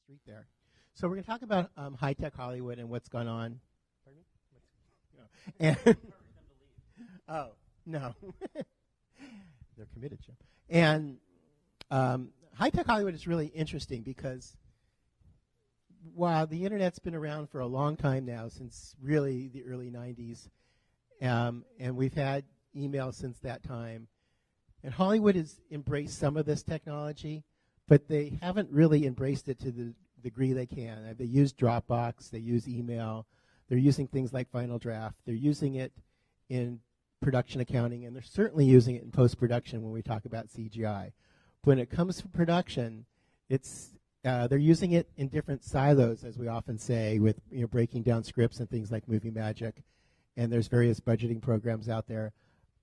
street there. So we're going to talk about high-tech Hollywood and what's gone on. Pardon me? And oh, no. They're committed, Jim. And high-tech Hollywood is really interesting because while the Internet's been around for a long time now, since really the early 90s, and we've had email since that time, and Hollywood has embraced some of this technology, but they haven't really embraced it to the degree they can. They use Dropbox, they use email, they're using things like Final Draft, they're using it in production accounting, and they're certainly using it in post-production when we talk about CGI. When it comes to production, it's they're using it in different silos, as we often say, with breaking down scripts and things like Movie Magic, and there's various budgeting programs out there,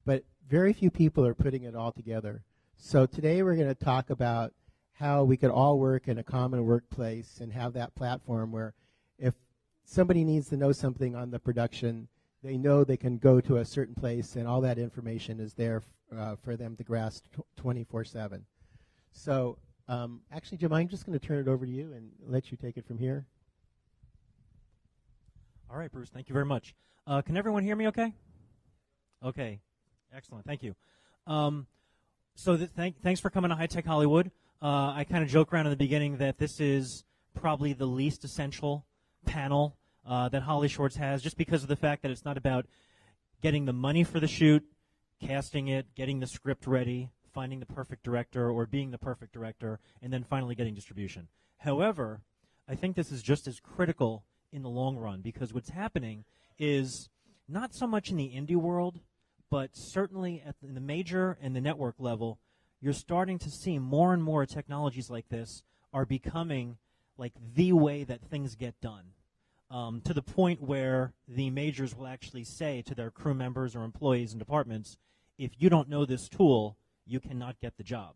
but very few people are putting it all together. So today we're going to talk about how we could all work in a common workplace and have that platform where if somebody needs to know something on the production, they know they can go to a certain place and all that information is there for them to grasp 24/7. So actually, Jim, I'm just going to turn it over to you and let you take it from here. All right, Bruce, thank you very much. Can everyone hear me okay? Okay, excellent, thank you. Thanks for coming to High Tech Hollywood. I kind of joke around in the beginning that this is probably the least essential panel that HollyShorts has, just because of the fact that it's not about getting the money for the shoot, casting it, getting the script ready, finding the perfect director or being the perfect director, and then finally getting distribution. However, I think this is just as critical in the long run, because what's happening is not so much in the indie world, but certainly in the major and the network level, you're starting to see more and more technologies like this are becoming like the way that things get done, to the point where the majors will actually say to their crew members or employees and departments, if you don't know this tool, you cannot get the job.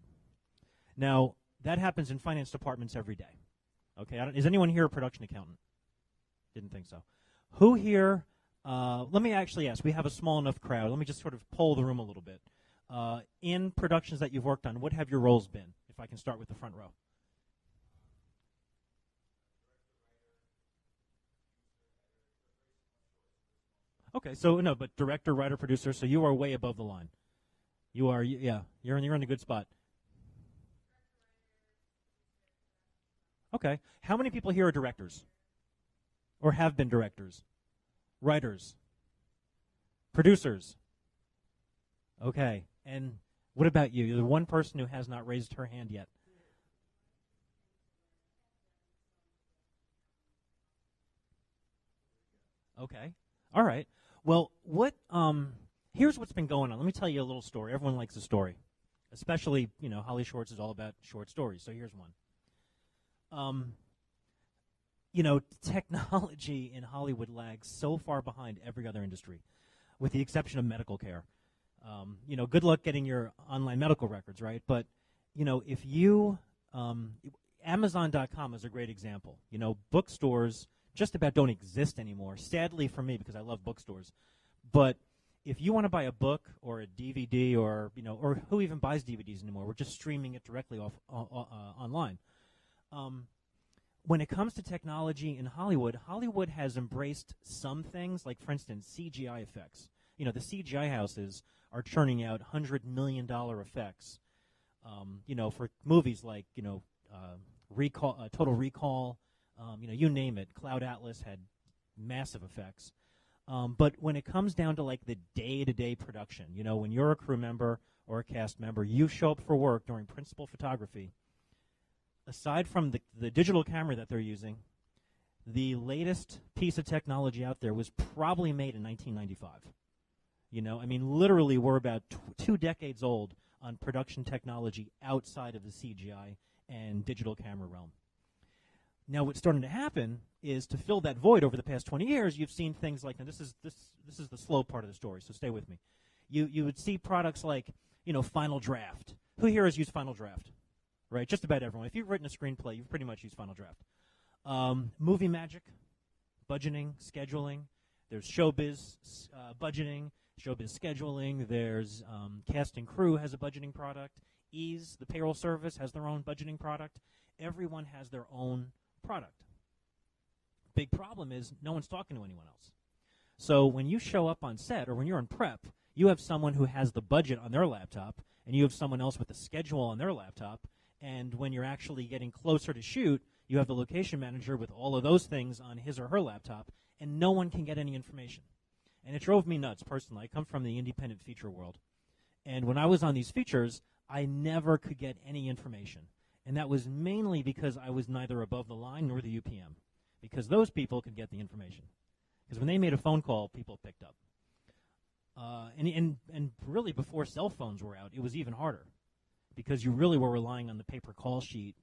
Now, that happens in finance departments every day. Okay, is anyone here a production accountant? Didn't think so. Who here, let me actually ask, we have a small enough crowd. Let me just sort of poll the room a little bit. In productions that you've worked on, what have your roles been? If I can start with the front row. Okay, so no, but director, writer, producer, so you are way above the line. You are, yeah, you're in a good spot. Okay, how many people here are directors? Or have been directors? Writers? Producers? Okay, and what about you? You're the one person who has not raised her hand yet. Okay, all right. Well, here's what's been going on. Let me tell you a little story. Everyone likes a story. Especially, HollyShorts is all about short stories, so here's one. Technology in Hollywood lags so far behind every other industry, with the exception of medical care. Good luck getting your online medical records, right? But, if you, Amazon.com is a great example. Bookstores just about don't exist anymore, sadly for me, because I love bookstores. But if you want to buy a book or a DVD or who even buys DVDs anymore? We're just streaming it directly online. When it comes to technology in Hollywood, Hollywood has embraced some things, like, for instance, CGI effects. The CGI houses are churning out $100 million effects, for movies like, Total Recall, you name it. Cloud Atlas had massive effects. But when it comes down to, like, the day-to-day production, when you're a crew member or a cast member, you show up for work during principal photography. Aside from the digital camera that they're using, the latest piece of technology out there was probably made in 1995. Literally we're about 2 decades old on production technology outside of the CGI and digital camera realm. Now, what's starting to happen is, to fill that void over the past 20 years, you've seen things like, and this is the slow part of the story, so stay with me. You would see products like, Final Draft. Who here has used Final Draft? Right, just about everyone. If you've written a screenplay, you've pretty much used Final Draft. Movie Magic, budgeting, scheduling. There's Showbiz budgeting, Showbiz scheduling. There's Cast and Crew has a budgeting product. Ease, the payroll service, has their own budgeting product. Everyone has their own product. Big problem is no one's talking to anyone else. So when you show up on set or when you're in prep, you have someone who has the budget on their laptop, and you have someone else with the schedule on their laptop, and when you're actually getting closer to shoot, you have the location manager with all of those things on his or her laptop, and no one can get any information. And it drove me nuts personally. I come from the independent feature world. And when I was on these features, I never could get any information. And that was mainly because I was neither above the line nor the UPM, because those people could get the information. Because when they made a phone call, people picked up. And really before cell phones were out, it was even harder, because you really were relying on the paper call sheet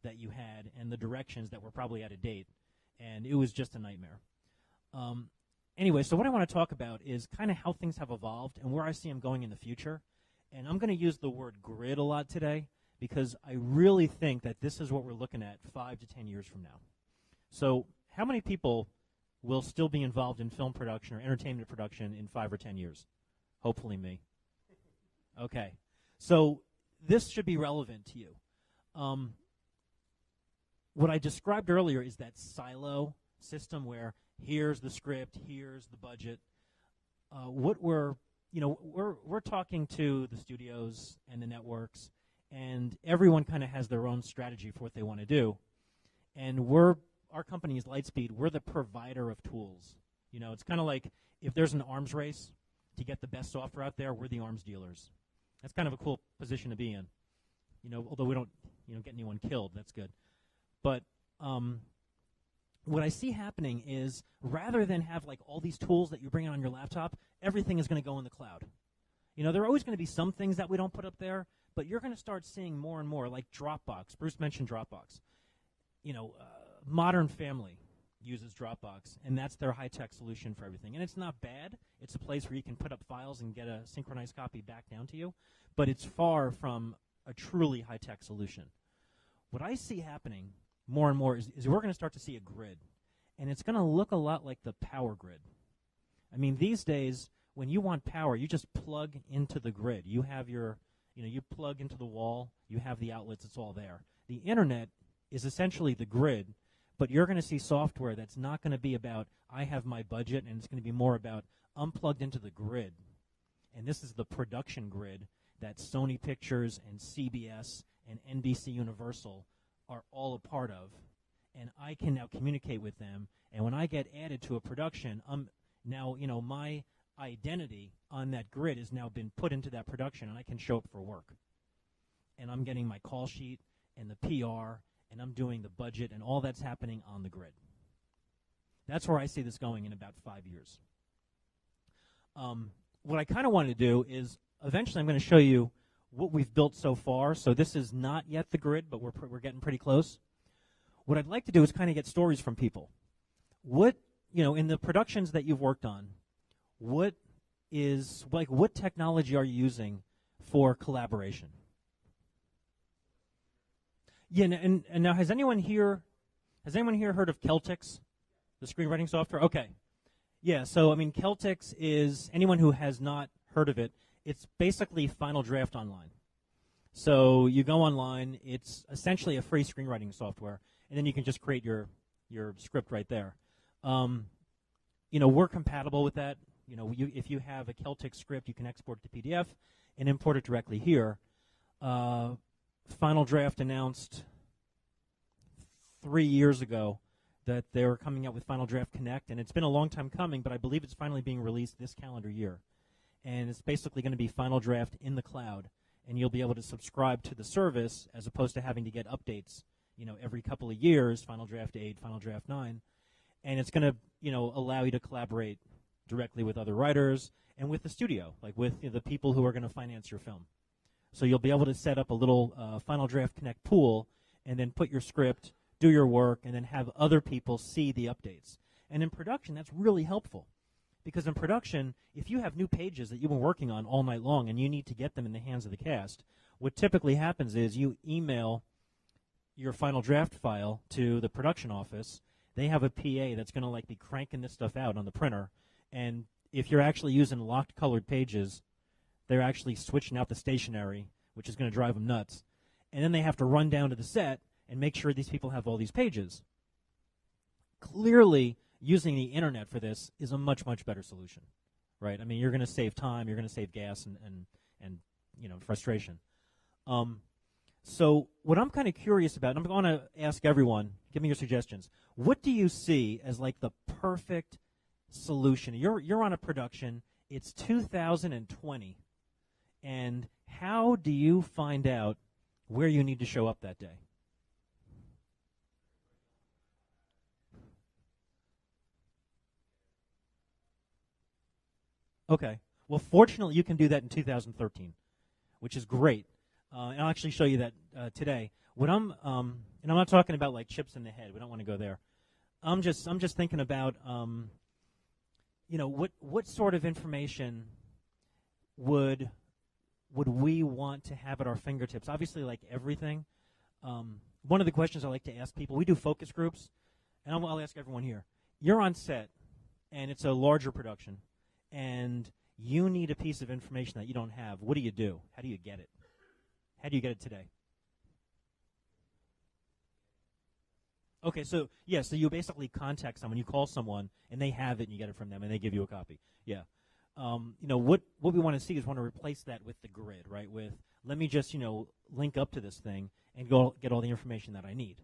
that you had and the directions that were probably out of date, and it was just a nightmare. Anyway, so what I want to talk about is kind of how things have evolved and where I see them going in the future. And I'm going to use the word grid a lot today, because I really think that this is what we're looking at 5 to 10 years from now. So how many people will still be involved in film production or entertainment production in 5 or 10 years? Hopefully me. Okay. So this should be relevant to you. What I described earlier is that silo system where here's the script, here's the budget. What we're talking to the studios and the networks, and everyone kind of has their own strategy for what they want to do. And our company is Lightspeed. We're the provider of tools. It's kind of like if there's an arms race to get the best software out there, we're the arms dealers. That's kind of a cool position to be in. Although we don't, get anyone killed, that's good. But what I see happening is, rather than have like all these tools that you bring on your laptop, everything is going to go in the cloud. There are always going to be some things that we don't put up there, but you're going to start seeing more and more, like Dropbox. Bruce mentioned Dropbox. Modern Family uses Dropbox, and that's their high-tech solution for everything. And it's not bad. It's a place where you can put up files and get a synchronized copy back down to you, but it's far from a truly high-tech solution. What I see happening more and more is we're going to start to see a grid, and it's going to look a lot like the power grid. I mean, these days, when you want power, you just plug into the grid. You have you plug into the wall, you have the outlets, it's all there. The internet is essentially the grid, but you're going to see software that's not going to be about, I have my budget, and it's going to be more about, I'm plugged into the grid. And this is the production grid that Sony Pictures and CBS and NBC Universal are all a part of. And I can now communicate with them. And when I get added to a production, now, my identity on that grid has now been put into that production, and I can show up for work. And I'm getting my call sheet and the PR, and I'm doing the budget, and all that's happening on the grid. That's where I see this going in about 5 years. What I kind of want to do is, eventually I'm going to show you what we've built so far. So this is not yet the grid, but we're getting pretty close. What I'd like to do is kind of get stories from people. What, in the productions that you've worked on, what technology are you using for collaboration? Yeah, and now has anyone here heard of Celtics, the screenwriting software? Okay. Yeah, so Celtics is, anyone who has not heard of it, it's basically Final Draft Online. So you go online, it's essentially a free screenwriting software, and then you can just create your script right there. We're compatible with that. If you have a Celtic script, you can export it to PDF and import it directly here. Final Draft announced 3 years ago that they were coming out with Final Draft Connect, and it's been a long time coming, but I believe it's finally being released this calendar year. And it's basically going to be Final Draft in the cloud, and you'll be able to subscribe to the service as opposed to having to get updates, every couple of years, Final Draft 8, Final Draft 9. And it's going to, allow you to collaborate directly with other writers and with the studio, like with the people who are going to finance your film. So you'll be able to set up a little Final Draft Connect pool and then put your script, do your work, and then have other people see the updates. And in production, that's really helpful. Because in production, if you have new pages that you've been working on all night long and you need to get them in the hands of the cast, what typically happens is you email your final draft file to the production office. They have a PA that's going to be cranking this stuff out on the printer. And if you're actually using locked colored pages, they're actually switching out the stationery, which is going to drive them nuts. And then they have to run down to the set and make sure these people have all these pages. clearly, using the internet for this is a much, much better solution, right? I mean, you're going to save time, you're going to save gas and frustration. So what I'm kind of curious about, and I'm going to ask everyone, give me your suggestions. What do you see as like the perfect solution? You're on a production. It's 2020, and how do you find out where you need to show up that day? Okay. Well, fortunately, you can do that in 2013, which is great. And I'll actually show you that today. What and I'm not talking about like chips in the head. We don't want to go there. I'm just thinking about, what sort of information would we want to have at our fingertips? Obviously, like everything. One of the questions I like to ask people, we do focus groups, and I'll ask everyone here. You're on set, and it's a larger production, and you need a piece of information that you don't have. What do you do? How do you get it? How do you get it today? Okay, so you basically contact someone, you call someone, and they have it, and you get it from them, and they give you a copy. Yeah. What we want to see is want to replace that with the grid, right? With let me just link up to this thing and go get all the information that I need.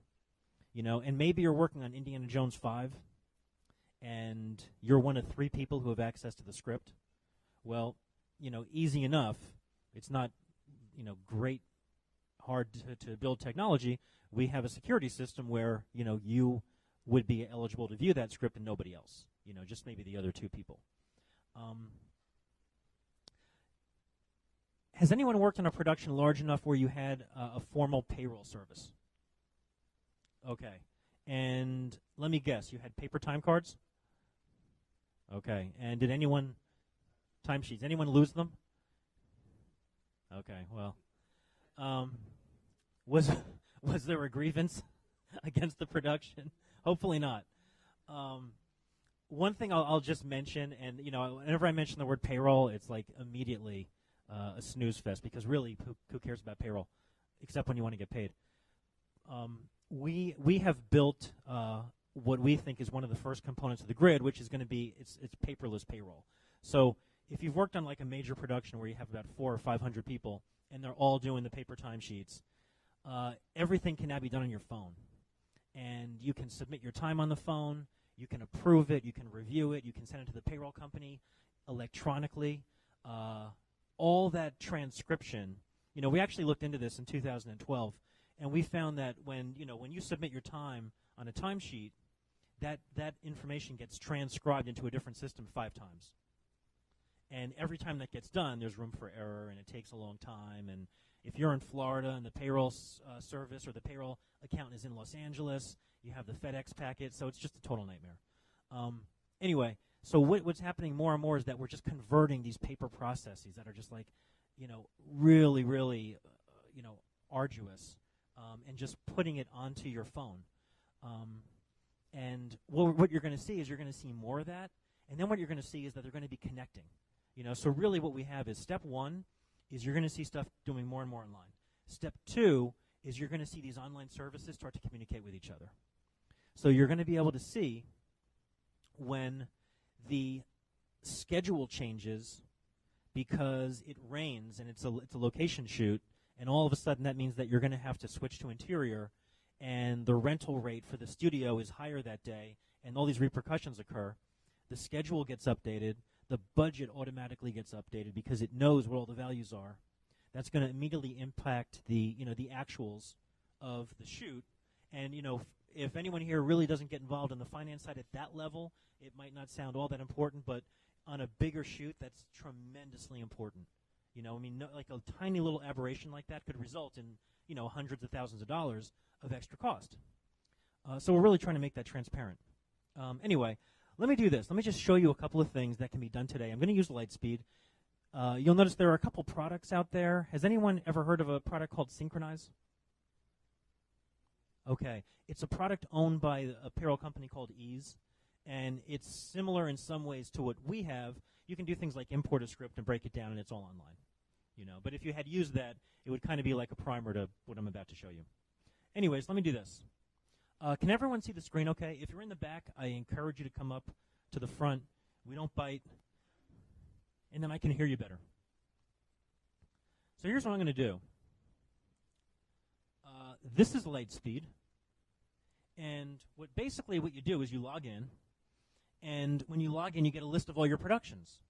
And maybe you're working on Indiana Jones 5, and you're one of 3 people who have access to the script. Well, easy enough. It's not great, hard to build technology. We have a security system where, you would be eligible to view that script and nobody else, just maybe the other 2 people. Has anyone worked on a production large enough where you had a formal payroll service? Okay. And let me guess, you had paper time cards? Okay. And did anyone, timesheets, anyone lose them? Okay, well, was there a grievance against the production? Hopefully not. One thing I'll just mention, and whenever I mention the word payroll, it's like immediately a snooze fest because really, who cares about payroll, except when you want to get paid? We have built what we think is one of the first components of the grid, which is going to be it's paperless payroll. So if you've worked on like a major production where you have about 400 or 500 people and they're all doing the paper timesheets, everything can now be done on your phone. And you can submit your time on the phone, you can approve it, you can review it, you can send it to the payroll company electronically. All that transcription, we actually looked into this in 2012, and we found that when you submit your time on a timesheet, that information gets transcribed into a different system 5 times. And every time that gets done, there's room for error, and it takes a long time. And if you're in Florida and the payroll service or the payroll account is in Los Angeles, you have the FedEx packet, so it's just a total nightmare. Anyway, so what's happening more and more is that we're just converting these paper processes that are just like, really, really, arduous, and just putting it onto your phone. And what you're going to see is you're going to see more of that, and then what you're going to see is that they're going to be connecting. So really what we have is step 1 is you're going to see stuff doing more and more online. Step 2 is you're going to see these online services start to communicate with each other. So you're going to be able to see when the schedule changes because it rains and it's a location shoot, and all of a sudden that means that you're going to have to switch to interior, and the rental rate for the studio is higher that day, and all these repercussions occur. The schedule gets updated. The budget automatically gets updated because it knows what all the values are. That's going to immediately impact the actuals of the shoot. And if anyone here really doesn't get involved in the finance side at that level, it might not sound all that important, but on a bigger shoot, that's tremendously important. Like a tiny little aberration like that could result in hundreds of thousands of dollars of extra cost. So we're really trying to make that transparent. Anyway. Let me do this. Let me just show you a couple of things that can be done today. I'm going to use Lightspeed. You'll notice there are a couple products out there. Has anyone ever heard of a product called Synchronize? Okay. It's a product owned by a payroll company called Ease, and it's similar in some ways to what we have. You can do things like import a script and break it down, and it's all online. But if you had used that, it would kind of be like a primer to what I'm about to show you. Anyways, let me do this. Can everyone see the screen okay? If you're in the back, I encourage you to come up to the front. We don't bite. And then I can hear you better. So here's what I'm going to do. This is Lightspeed. And what you do is you log in. And when you log in, you get a list of all your productions.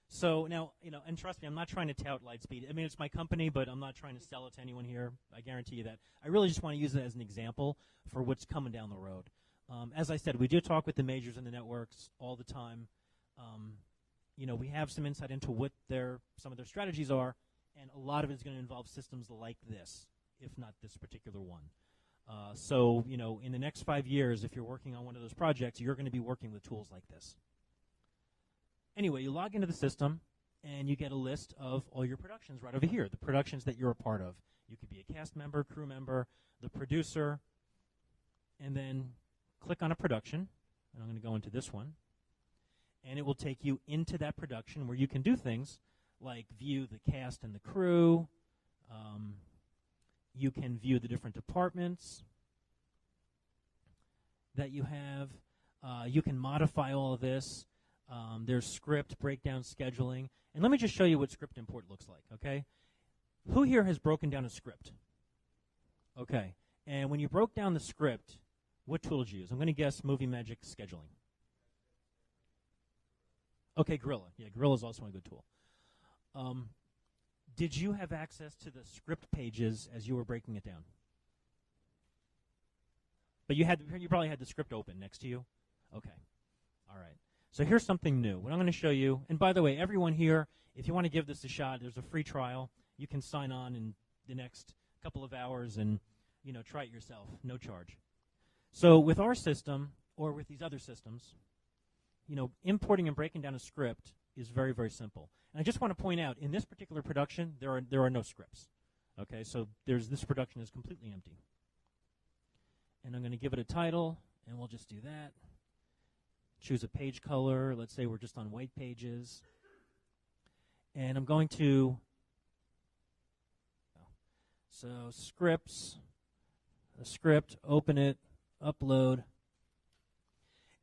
So now, and trust me, I'm not trying to tout Lightspeed. I mean, it's my company, but I'm not trying to sell it to anyone here. I guarantee you that. I really just want to use it as an example for what's coming down the road. As I said, we do talk with the majors and the networks all the time. We have some insight into what some of their strategies are, and a lot of it is going to involve systems like this, if not this particular one. So, in the next 5 years, if you're working on one of those projects, you're going to be working with tools like this. Anyway, you log into the system, and you get a list of all your productions right over here, the productions that you're a part of. You could be a cast member, crew member, the producer, and then click on a production, and I'm going to go into this one, and it will take you into that production where you can do things like view the cast and the crew. You can view the different departments that you have. You can modify all of this. There's script, breakdown, scheduling. And let me just show you what script import looks like, okay? Who here has broken down a script? Okay. And when you broke down the script, what tool did you use? I'm going to guess Movie Magic Scheduling. Okay, Gorilla. Yeah, Gorilla is also a good tool. Did you have access to the script pages as you were breaking it down? But you probably had the script open next to you? Okay. All right. So here's something new. What I'm going to show you, and by the way, everyone here, if you want to give this a shot, there's a free trial. You can sign on in the next couple of hours and, try it yourself. No charge. So with our system, or with these other systems, importing and breaking down a script is very, very simple. And I just want to point out, in this particular production, there are no scripts. Okay, so this production is completely empty. And I'm going to give it a title, and we'll just do that. Choose a page color. Let's say we're just on white pages. And I'm going to, scripts, a script, open it, upload.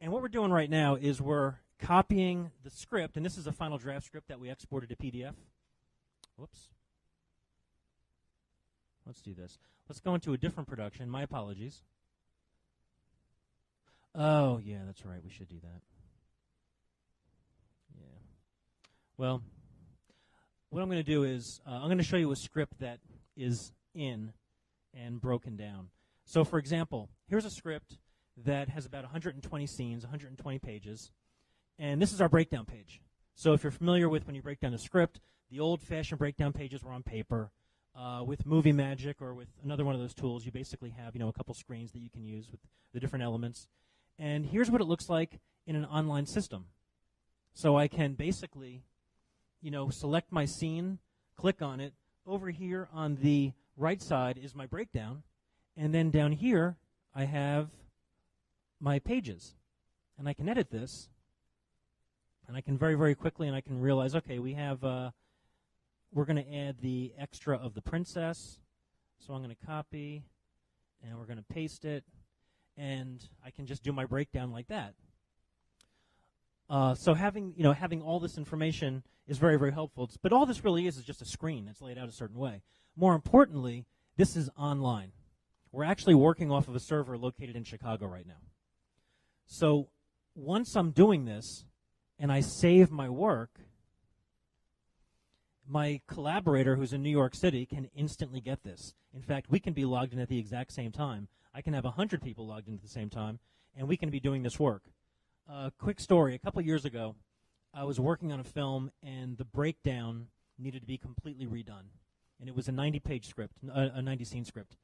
And what we're doing right now is we're copying the script, and this is a final draft script that we exported to PDF. Whoops. Let's do this. Let's go into a different production. My apologies. Oh, yeah, that's right. We should do that. Yeah. Well, what I'm going to do is I'm going to show you a script that is in and broken down. So, for example, here's a script that has about 120 scenes, 120 pages, and this is our breakdown page. So if you're familiar with when you break down a script, the old-fashioned breakdown pages were on paper. With Movie Magic or with another one of those tools, you basically have a couple screens that you can use with the different elements. And here's what it looks like in an online system. So I can basically, select my scene, click on it. Over here on the right side is my breakdown. And then down here, I have my pages. And I can edit this. And I can very, very quickly, and I can realize, okay, we have, we're going to add the extra of the princess. So I'm going to copy, and we're going to paste it. And I can just do my breakdown like that. So having all this information is very, very helpful. But all this really is just a screen that's laid out a certain way. More importantly, this is online. We're actually working off of a server located in Chicago right now. So once I'm doing this and I save my work, my collaborator who's in New York City can instantly get this. In fact, we can be logged in at the exact same time. I can have 100 people logged in at the same time, and we can be doing this work. Quick story. A couple years ago, I was working on a film, and the breakdown needed to be completely redone. And it was a 90-page script, a 90-scene script.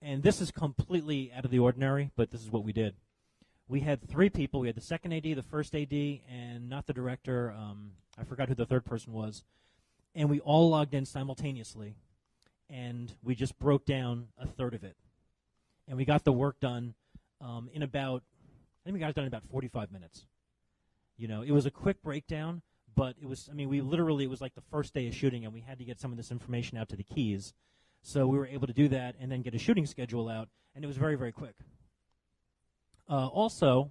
And this is completely out of the ordinary, but this is what we did. We had 3 people. We had the second AD, the first AD, and not the director. I forgot who the third person was. And we all logged in simultaneously, and we just broke down a third of it. And we got the work done in about, I think we got it done in about 45 minutes. It was a quick breakdown, but it was, it was like the first day of shooting, and we had to get some of this information out to the keys. So we were able to do that and then get a shooting schedule out, and it was very, very quick. Also,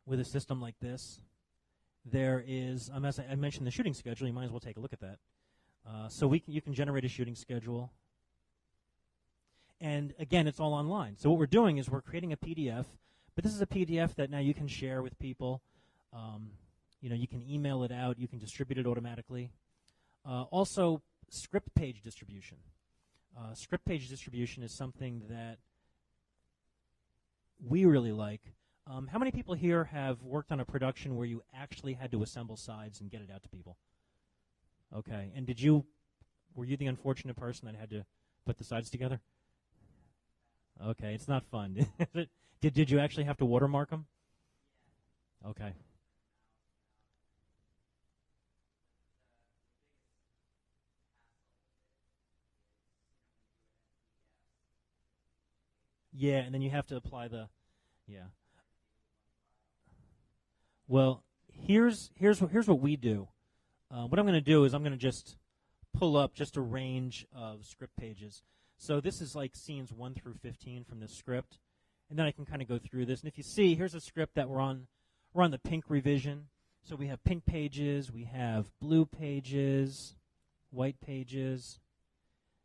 with a system like this, there is, as I mentioned, the shooting schedule. You might as well take a look at that. So you can generate a shooting schedule. And again, it's all online. So what we're doing is we're creating a PDF, but this is a PDF that now you can share with people. You can email it out. You can distribute it automatically. Also, script page distribution. Script page distribution is something that we really like. How many people here have worked on a production where you actually had to assemble sides and get it out to people? Okay. And were you the unfortunate person that had to put the sides together? Okay, it's not fun. Did you actually have to watermark them? Okay. Yeah, and then you have to apply yeah. Well, here's what we do. What I'm going to do is I'm going to just pull up just a range of script pages. So this is like scenes 1 through 15 from this script, and then I can kind of go through this. And if you see, here's a script that we're on the pink revision. So we have pink pages, we have blue pages, white pages.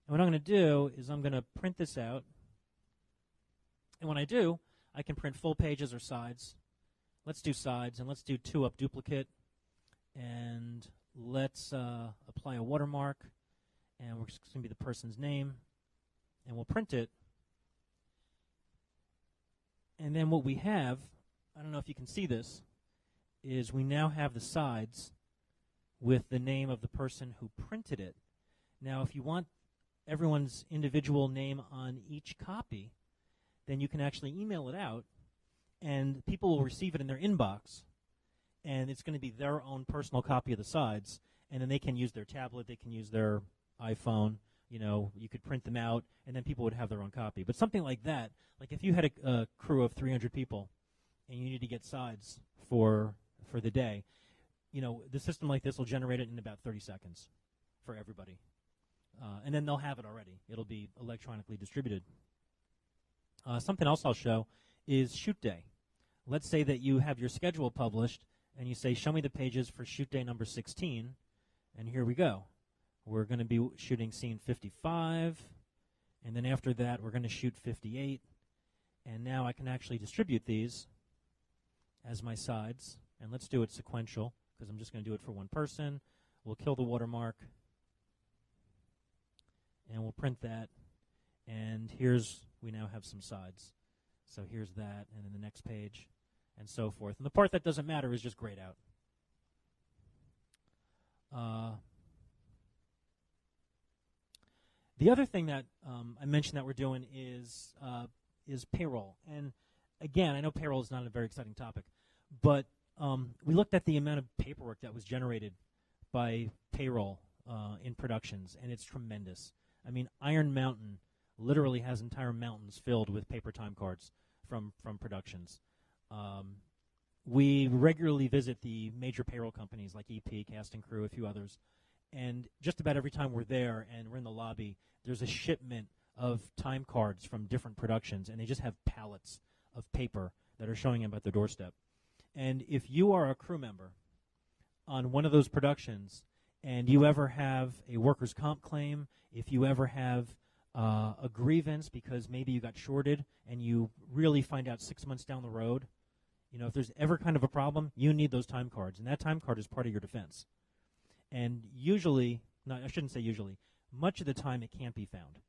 And what I'm going to do is I'm going to print this out. And when I do, I can print full pages or sides. Let's do sides, and let's do 2-up duplicate. And let's apply a watermark. And we're just going to be the person's name. And we'll print it. And then what we have, I don't know if you can see this, is we now have the sides with the name of the person who printed it. Now, if you want everyone's individual name on each copy, then you can actually email it out, and people will receive it in their inbox, and it's going to be their own personal copy of the sides, and then they can use their tablet, they can use their iPhone, you could print them out, and then people would have their own copy. But something like that, like if you had a crew of 300 people, and you need to get sides for the day, the system like this will generate it in about 30 seconds for everybody. And then they'll have it already. It'll be electronically distributed. Something else I'll show is shoot day. Let's say that you have your schedule published, and you say, show me the pages for shoot day number 16, and here we go. We're going to be shooting scene 55, and then after that we're going to shoot 58, and now I can actually distribute these as my sides, and let's do it sequential, because I'm just going to do it for one person. We'll kill the watermark, and we'll print that, and we now have some sides. So here's that, and then the next page, and so forth. And the part that doesn't matter is just grayed out. The other thing that I mentioned that we're doing is payroll. And again, I know payroll is not a very exciting topic, but we looked at the amount of paperwork that was generated by payroll in productions, and it's tremendous. I mean, Iron Mountain literally has entire mountains filled with paper time cards from productions. We regularly visit the major payroll companies like EP, Cast and Crew, a few others, and just about every time we're there and we're in the lobby, there's a shipment of time cards from different productions, and they just have pallets of paper that are showing up at the doorstep. And if you are a crew member on one of those productions and you ever have a workers' comp claim, if you ever have a grievance because maybe you got shorted and you really find out 6 months down the road, if there's ever kind of a problem, you need those time cards, and that time card is part of your defense. And usually, I shouldn't say usually, much of the time it can't be found.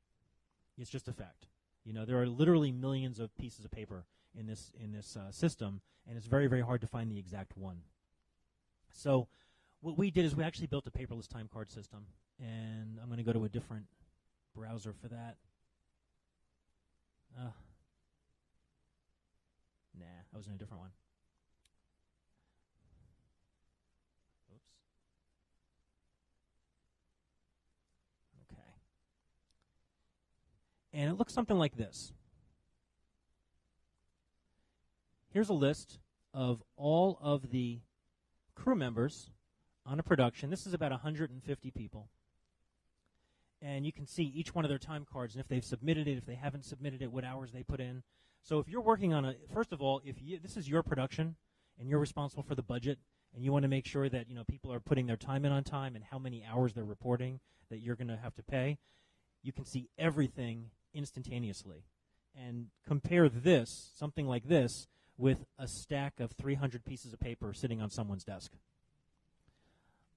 It's just a fact. There are literally millions of pieces of paper in this system, and it's very, very hard to find the exact one. So what we did is we actually built a paperless time card system, and I'm going to go to a different browser for that. I was in a different one. Oops. Okay. And it looks something like this. Here's a list of all of the crew members on a production. This is about 150 people. and you can see each one of their time cards and if they've submitted it, if they haven't submitted it, what hours they put in. So if you're working on first of all, this is your production and you're responsible for the budget and you want to make sure that people are putting their time in on time and how many hours they're reporting that you're going to have to pay, you can see everything instantaneously. And compare this, something like this, with a stack of 300 pieces of paper sitting on someone's desk.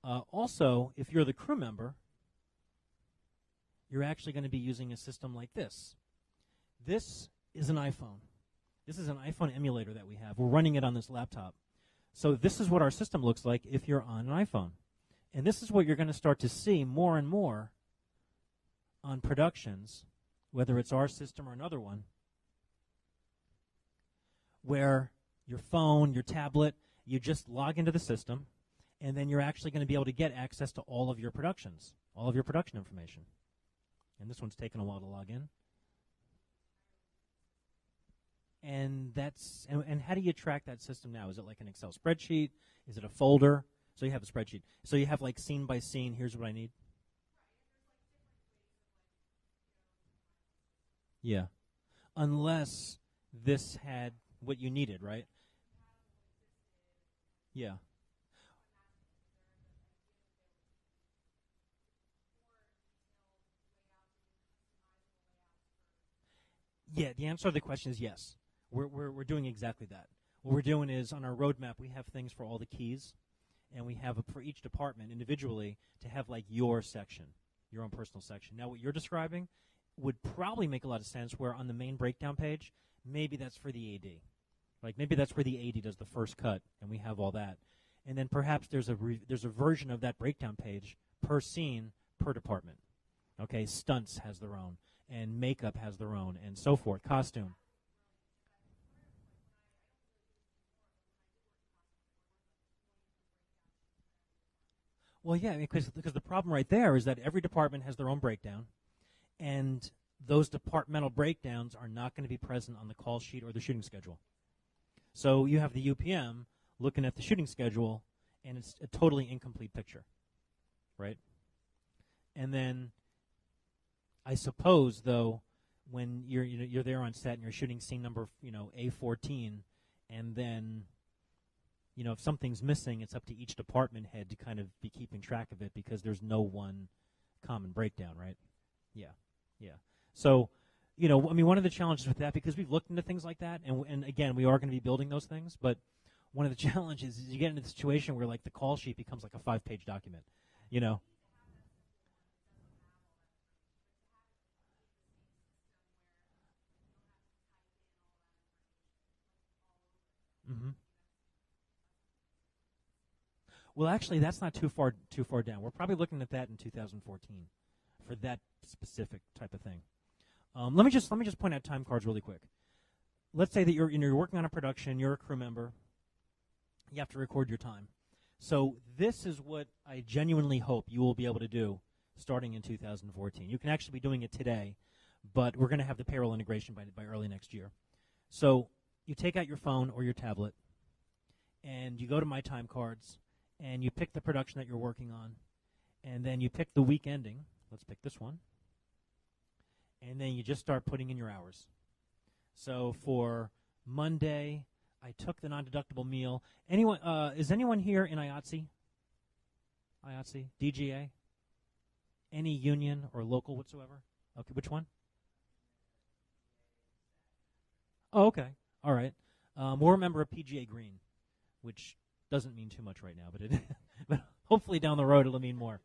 Also, if you're the crew member, you're actually going to be using a system like this. This is an iPhone. This is an iPhone emulator that we have. We're running it on this laptop. So this is what our system looks like if you're on an iPhone. And this is what you're going to start to see more and more on productions, whether it's our system or another one, where your phone, your tablet, you just log into the system, and then you're actually going to be able to get access to all of your productions, all of your production information. And this one's taken a while to log in. And and how do you track that system now? Is it like an Excel spreadsheet? Is it a folder? So you have a spreadsheet. So you have like scene by scene, here's what I need. Yeah. Unless this had what you needed, right? Yeah. Yeah, the answer to the question is yes. We're doing exactly that. What we're doing is on our roadmap, we have things for all the keys, and we have for each department individually to have like your section, your own personal section. Now, what you're describing would probably make a lot of sense where on the main breakdown page, maybe that's for the AD. Like maybe that's where the AD does the first cut, and we have all that. And then perhaps there's a version of that breakdown page per scene, per department. Okay, stunts has their own, and makeup has their own, and so forth, costume. Well, yeah, because the problem right there is that every department has their own breakdown, and those departmental breakdowns are not going to be present on the call sheet or the shooting schedule. So you have the UPM looking at the shooting schedule, and it's a totally incomplete picture, right? And then I suppose, though, when you're there on set and you're shooting scene number A14, and then if something's missing, it's up to each department head to kind of be keeping track of it because there's no one common breakdown, right? Yeah. So, one of the challenges with that, because we've looked into things like that, and again, we are going to be building those things, but one of the challenges is you get into the situation where like the call sheet becomes like a 5-page document, Mm-hmm. Well, actually, that's not too far down. We're probably looking at that in 2014 for that specific type of thing. Let me just point out time cards really quick. Let's say that you're working on a production, you're a crew member, you have to record your time. So this is what I genuinely hope you will be able to do starting in 2014. You can actually be doing it today, but we're going to have the payroll integration by early next year. So you take out your phone or your tablet, and you go to My Time Cards, and you pick the production that you're working on, and then you pick the week ending. Let's pick this one. And then you just start putting in your hours. So for Monday, I took the non-deductible meal. Is anyone here in IATSE? IATSE? DGA? Any union or local whatsoever? Okay, which one? Oh, okay. All right. We're a member of PGA Green, which doesn't mean too much right now, but hopefully down the road it'll mean more.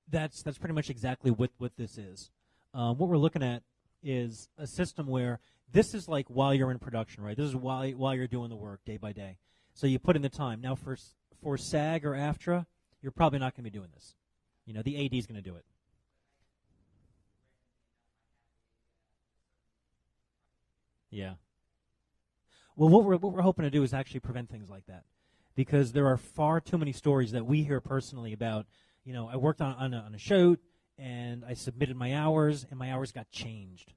That's pretty much exactly what this is. What we're looking at is a system where this is like while you're in production, right? This is while you're doing the work day by day. So you put in the time. Now for SAG or AFTRA, you're probably not going to be doing this. The AD is going to do it. Yeah. Well, what we're hoping to do is actually prevent things like that, because there are far too many stories that we hear personally about. I worked on a shoot and I submitted my hours and my hours got changed,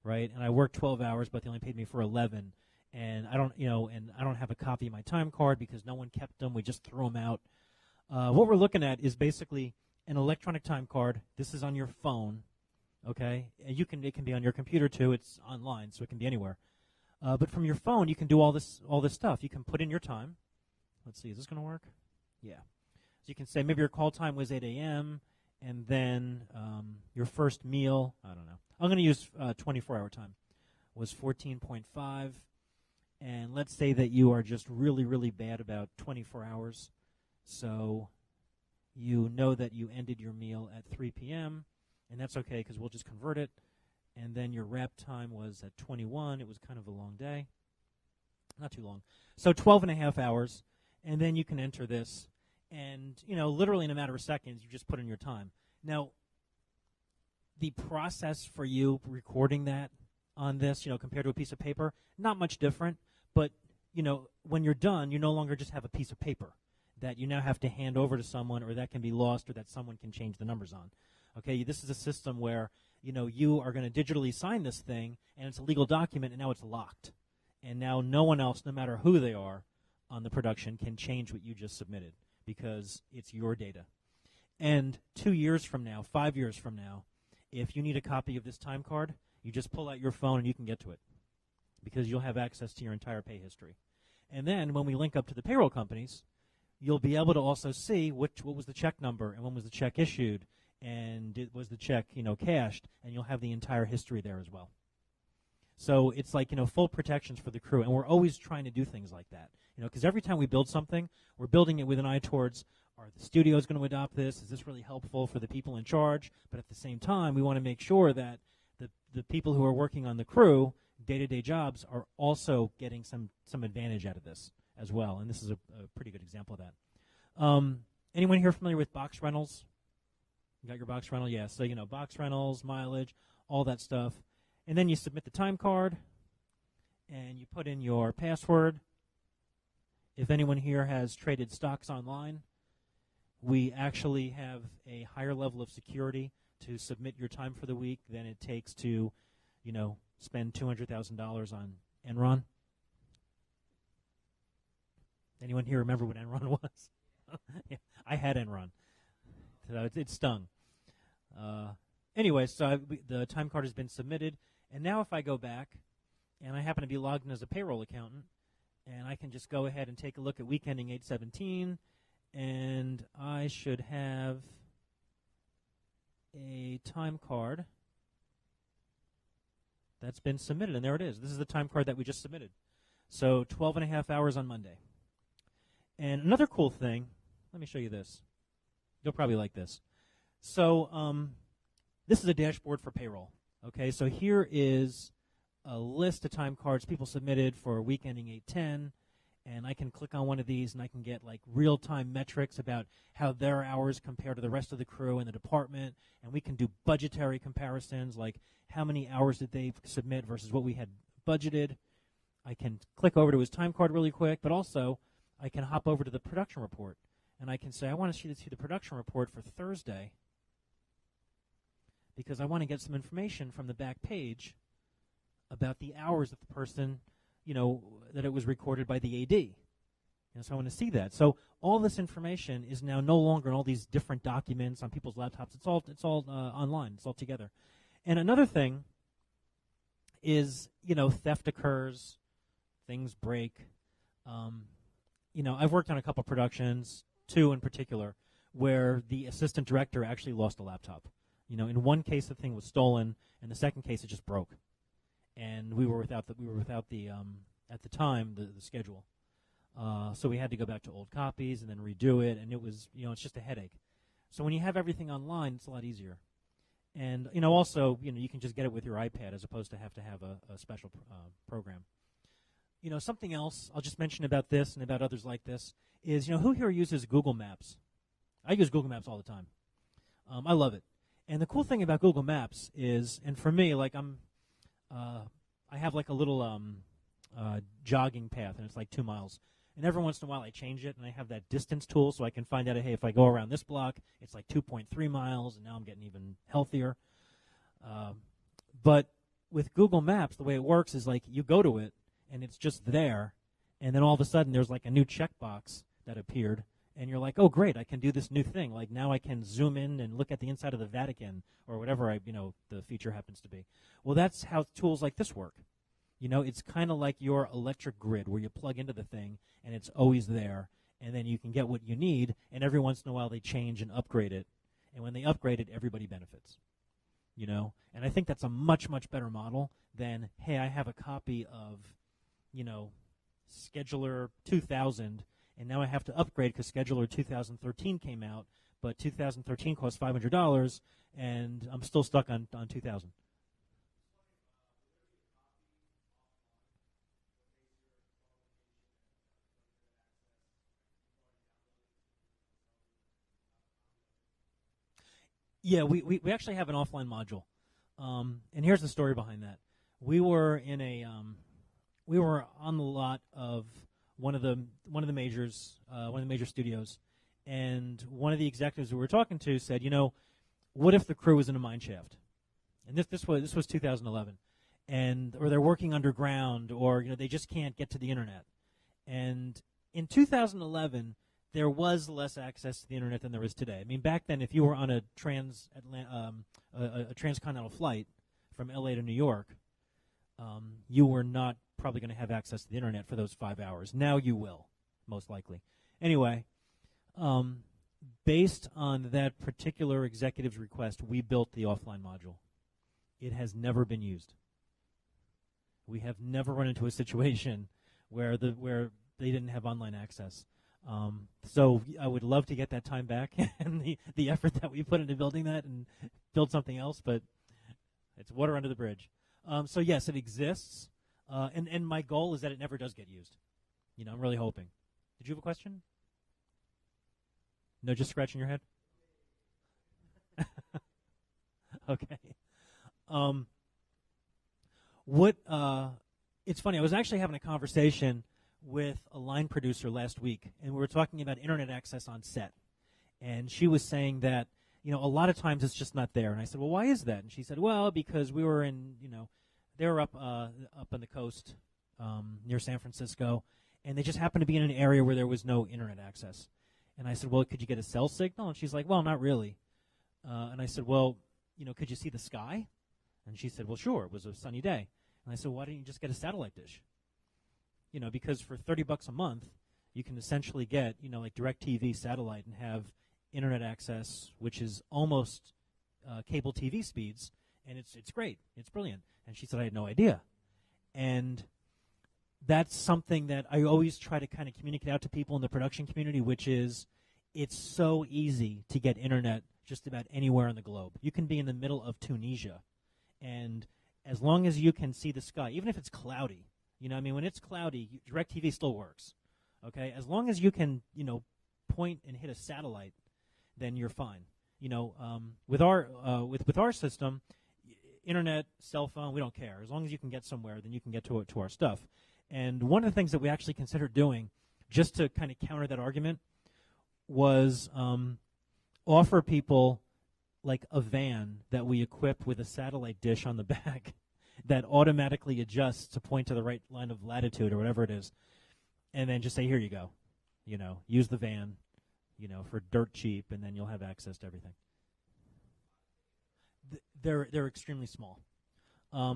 right? And I worked 12 hours, but they only paid me for 11. and I don't have a copy of my time card because no one kept them. We just threw them out. What we're looking at is basically an electronic time card. This is on your phone, okay? And it can be on your computer too. It's online, so it can be anywhere. But from your phone, you can do all this stuff. You can put in your time. Let's see, is this going to work? Yeah. So you can say maybe your call time was 8 a.m. and then your first meal, I don't know. I'm going to use 24-hour time, was 14.5. And let's say that you are just really, really bad about 24 hours. So you know that you ended your meal at 3 p.m., and that's okay because we'll just convert it. And then your wrap time was at 21. It was kind of a long day. Not too long. So 12 and a half hours, and then you can enter this. And, literally in a matter of seconds, you just put in your time. Now, the process for you recording that on this, compared to a piece of paper, not much different. But, when you're done, you no longer just have a piece of paper that you now have to hand over to someone or that can be lost or that someone can change the numbers on. Okay, this is a system where, you are going to digitally sign this thing, and it's a legal document, and now it's locked. And now no one else, no matter who they are on the production, can change what you just submitted because it's your data. And 2 years from now, 5 years from now, if you need a copy of this time card, you just pull out your phone and you can get to it because you'll have access to your entire pay history. And then when we link up to the payroll companies, you'll be able to also see what was the check number and when was the check issued and was the check, cashed, and you'll have the entire history there as well. So it's like, full protections for the crew, and we're always trying to do things like that, because every time we build something, we're building it with an eye towards, are the studios going to adopt this? Is this really helpful for the people in charge? But at the same time, we want to make sure that the people who are working on the crew, day-to-day jobs, are also getting some advantage out of this as well, and this is a pretty good example of that. Anyone here familiar with box rentals? You got your box rental? Yeah, so, box rentals, mileage, all that stuff. And then you submit the time card, and you put in your password. If anyone here has traded stocks online, we actually have a higher level of security to submit your time for the week than it takes to, spend $200,000 on Enron. Anyone here remember what Enron was? Yeah, I had Enron. So it stung. Anyway, so the time card has been submitted. And now if I go back, and I happen to be logged in as a payroll accountant, and I can just go ahead and take a look at week ending 8/17, and I should have a time card that's been submitted. And there it is. This is the time card that we just submitted. So 12 and a half hours on Monday. And another cool thing, let me show you this. You'll probably like this. So this is a dashboard for payroll. Okay, so here is a list of time cards people submitted for week ending 8/10, and I can click on one of these and I can get like real-time metrics about how their hours compare to the rest of the crew in the department, and we can do budgetary comparisons like how many hours did they submit versus what we had budgeted. I can click over to his time card really quick, but also I can hop over to the production report, and I can say I want to see the production report for Thursday because I want to get some information from the back page about the hours that the person, that it was recorded by the AD. And so I want to see that. So all this information is now no longer in all these different documents on people's laptops. It's all online. It's all together. And another thing is, theft occurs, things break. I've worked on a couple productions, 2 in particular, where the assistant director actually lost a laptop. In one case the thing was stolen, and the second case it just broke, and we were without the at the time the schedule, so we had to go back to old copies and then redo it, and it was it's just a headache. So when you have everything online, it's a lot easier, and also you can just get it with your iPad as opposed to have a special program. Something else I'll just mention about this and about others like this is who here uses Google Maps? I use Google Maps all the time. I love it. And the cool thing about Google Maps is, and for me, like I have like a little jogging path, and it's like 2 miles. And every once in a while I change it, and I have that distance tool so I can find out, hey, if I go around this block, it's like 2.3 miles, and now I'm getting even healthier. But with Google Maps, the way it works is like you go to it, and it's just there, and then all of a sudden there's like a new checkbox that appeared, and you're like, oh great, I can do this new thing. Like now I can zoom in and look at the inside of the Vatican or whatever the feature happens to be. Well, that's how tools like this work. It's kind of like your electric grid where you plug into the thing and it's always there, and then you can get what you need, and every once in a while they change and upgrade it, and when they upgrade it, everybody benefits. And I think that's a much, much better model than, hey, I have a copy of, Scheduler 2000, and now I have to upgrade because Scheduler 2013 came out, but 2013 costs $500, and I'm still stuck on 2000. Yeah, we actually have an offline module, and here's the story behind that. We were in we were on the lot of one of the major studios, and one of the executives we were talking to said, what if the crew was in a mine shaft? And this was 2011, or they're working underground, or they just can't get to the internet. And in 2011. There was less access to the internet than there is today. I mean, back then, if you were on a transcontinental flight from LA to New York, you were not probably going to have access to the internet for those 5 hours. Now you will, most likely. Anyway, based on that particular executive's request, we built the offline module. It has never been used. We have never run into a situation where they didn't have online access. So I would love to get that time back and the effort that we put into building that and build something else, but it's water under the bridge. So yes, it exists, and my goal is that it never does get used. I'm really hoping. Did you have a question? No, just scratching your head? Okay. It's funny, I was actually having a conversation with a line producer last week, and we were talking about internet access on set. And she was saying that, a lot of times it's just not there. And I said, well, why is that? And she said, well, because we were in, they were up on the coast near San Francisco, and they just happened to be in an area where there was no internet access. And I said, well, could you get a cell signal? And she's like, well, not really. And I said, well, could you see the sky? And she said, well, sure, it was a sunny day. And I said, why don't you just get a satellite dish? Because for $30 a month, you can essentially get, like DirecTV satellite and have internet access, which is almost cable TV speeds, and it's great. It's brilliant. And she said, I had no idea. And that's something that I always try to kind of communicate out to people in the production community, which is it's so easy to get internet just about anywhere on the globe. You can be in the middle of Tunisia, and as long as you can see the sky, even if it's cloudy, when it's cloudy, DirecTV still works, okay? As long as you can, point and hit a satellite, then you're fine. With our system, internet, cell phone, we don't care. As long as you can get somewhere, then you can get to our stuff. And one of the things that we actually considered doing, just to kind of counter that argument, was offer people like a van that we equip with a satellite dish on the back that automatically adjusts to point to the right line of latitude or whatever it is, and then just say, here you go, use the van, for dirt cheap, and then you'll have access to everything. They're extremely small.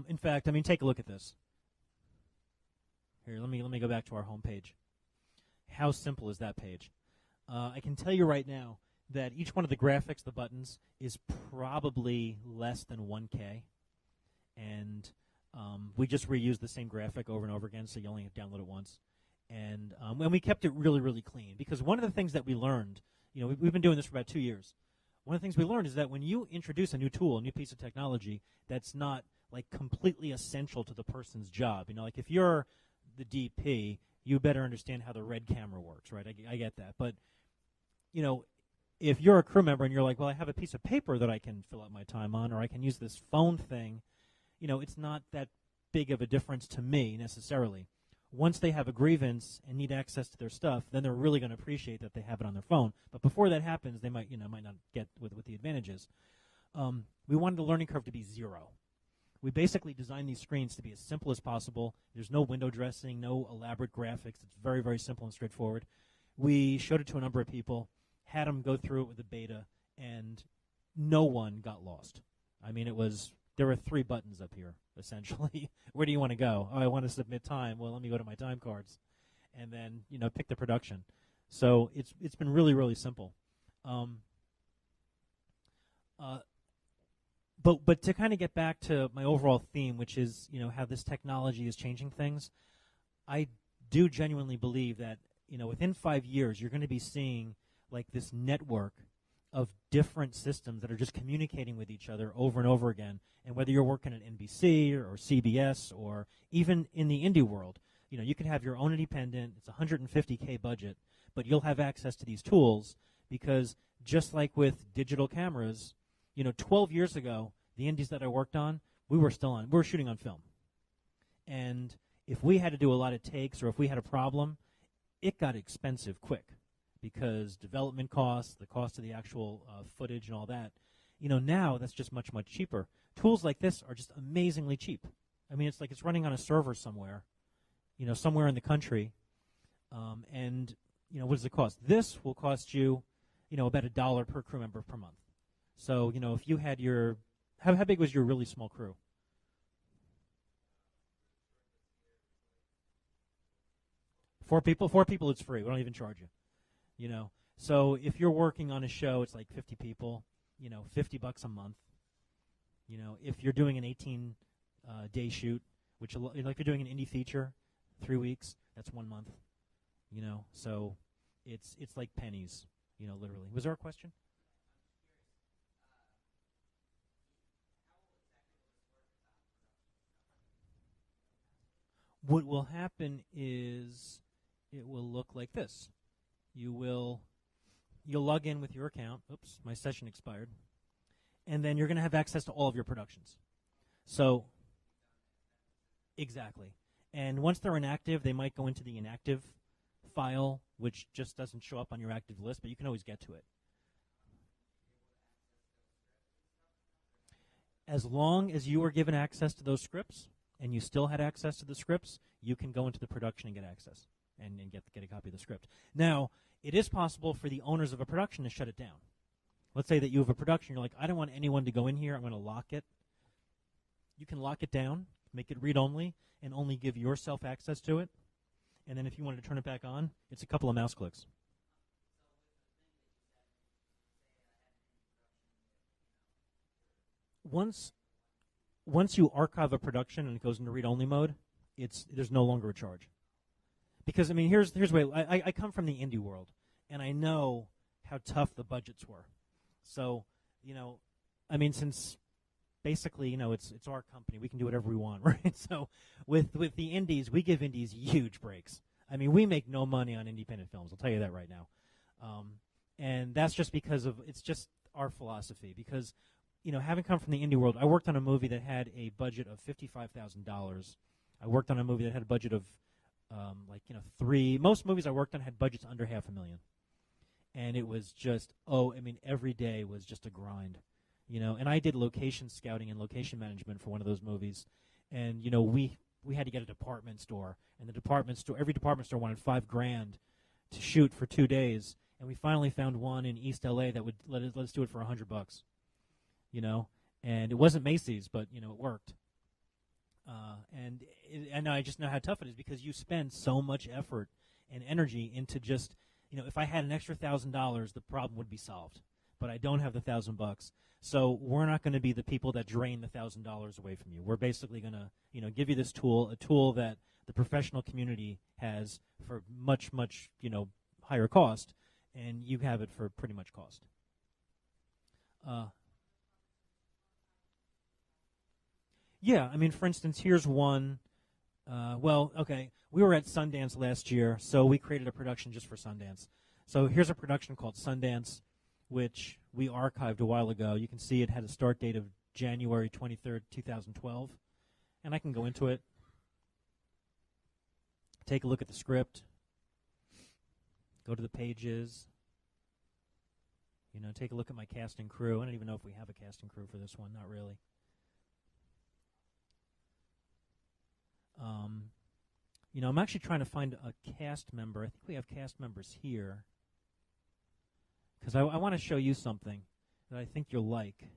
In fact, take a look at this. Here, let me go back to our home page. How simple is that page? I can tell you right now that each one of the graphics, the buttons, is probably less than 1K. And we just reused the same graphic over and over again, so you only have to download it once. And we kept it really, really clean. Because one of the things that we learned, we've been doing this for about 2 years. One of the things we learned is that when you introduce a new tool, a new piece of technology, that's not like completely essential to the person's job. Like if you're the DP, you better understand how the red camera works, right? I get that. But, if you're a crew member and you're like, well, I have a piece of paper that I can fill out my time on, or I can use this phone thing, it's not that big of a difference to me necessarily. Once they have a grievance and need access to their stuff, then they're really going to appreciate that they have it on their phone. But before that happens, they might not get with the advantages. We wanted the learning curve to be 0. We basically designed these screens to be as simple as possible. There's no window dressing, no elaborate graphics. It's very, very simple and straightforward. We showed it to a number of people, had them go through it with a beta, and no one got lost. I mean, there were 3 buttons up here, essentially. Where do you want to go? Oh, I want to submit time. Well, let me go to my time cards. And then, pick the production. So it's been really, really simple. But to kind of get back to my overall theme, which is, how this technology is changing things, I do genuinely believe that, within 5 years, you're going to be seeing like this network of different systems that are just communicating with each other over and over again. And whether you're working at NBC or CBS or even in the indie world, you can have your own independent, it's $150K budget, but you'll have access to these tools because just like with digital cameras, 12 years ago, the indies that I worked on, we were shooting on film. And if we had to do a lot of takes or if we had a problem, it got expensive quick because development costs, the cost of the actual footage and all that, now that's just much, much cheaper. Tools like this are just amazingly cheap. I mean, it's like it's running on a server somewhere, somewhere in the country. And, what does it cost? This will cost you, about $1 per crew member per month. So, if you had how big was your really small crew? 4 people? 4 people, it's free. We don't even charge you. So if you're working on a show, it's like 50 people, $50 a month. If you're doing an 18-day shoot, which like if you're doing an indie feature, 3 weeks, that's 1 month. So it's like pennies, literally. Was there a question? What will happen is it will look like this. You'll log in with your account. Oops, my session expired. And then you're going to have access to all of your productions. So, exactly. And once they're inactive, they might go into the inactive file, which just doesn't show up on your active list, but you can always get to it. As long as you were given access to those scripts and you still had access to the scripts, you can go into the production and get access and get a copy of the script. Now, it is possible for the owners of a production to shut it down. Let's say that you have a production, you're like, I don't want anyone to go in here, I'm going to lock it. You can lock it down, make it read-only, and only give yourself access to it. And then if you wanted to turn it back on, it's a couple of mouse clicks. Once you archive a production and it goes into read-only mode, there's no longer a charge. Because, I mean, here's the way. I come from the indie world, and I know how tough the budgets were. So, I mean, since basically, it's our company, we can do whatever we want, right? So with the indies, we give indies huge breaks. I mean, we make no money on independent films. I'll tell you that right now. And that's just because it's just our philosophy. Because, having come from the indie world, I worked on a movie that had a budget of $55,000. I worked on a movie that had a budget of most movies I worked on had budgets under $500,000. And it was just, every day was just a grind, and I did location scouting and location management for one of those movies. And, we had to get a department store, and every department store wanted $5,000 to shoot for 2 days. And we finally found one in East LA that would let us do it for $100, and it wasn't Macy's, but, it worked. And I just know how tough it is because you spend so much effort and energy into just, if I had an extra $1,000, the problem would be solved. But I don't have the $1,000, so we're not going to be the people that drain the $1,000 away from you. We're basically going to, give you this tool, a tool that the professional community has for much, much, higher cost, and you have it for pretty much cost. Yeah, I mean, for instance, here's one. We were at Sundance last year, so we created a production just for Sundance. So here's a production called Sundance, which we archived a while ago. You can see it had a start date of January 23rd, 2012. And I can go into it, take a look at the script, go to the pages, take a look at my cast and crew. I don't even know if we have a cast and crew for this one, not really. I'm actually trying to find a cast member. I think we have cast members here. Because I want to show you something that I think you'll like.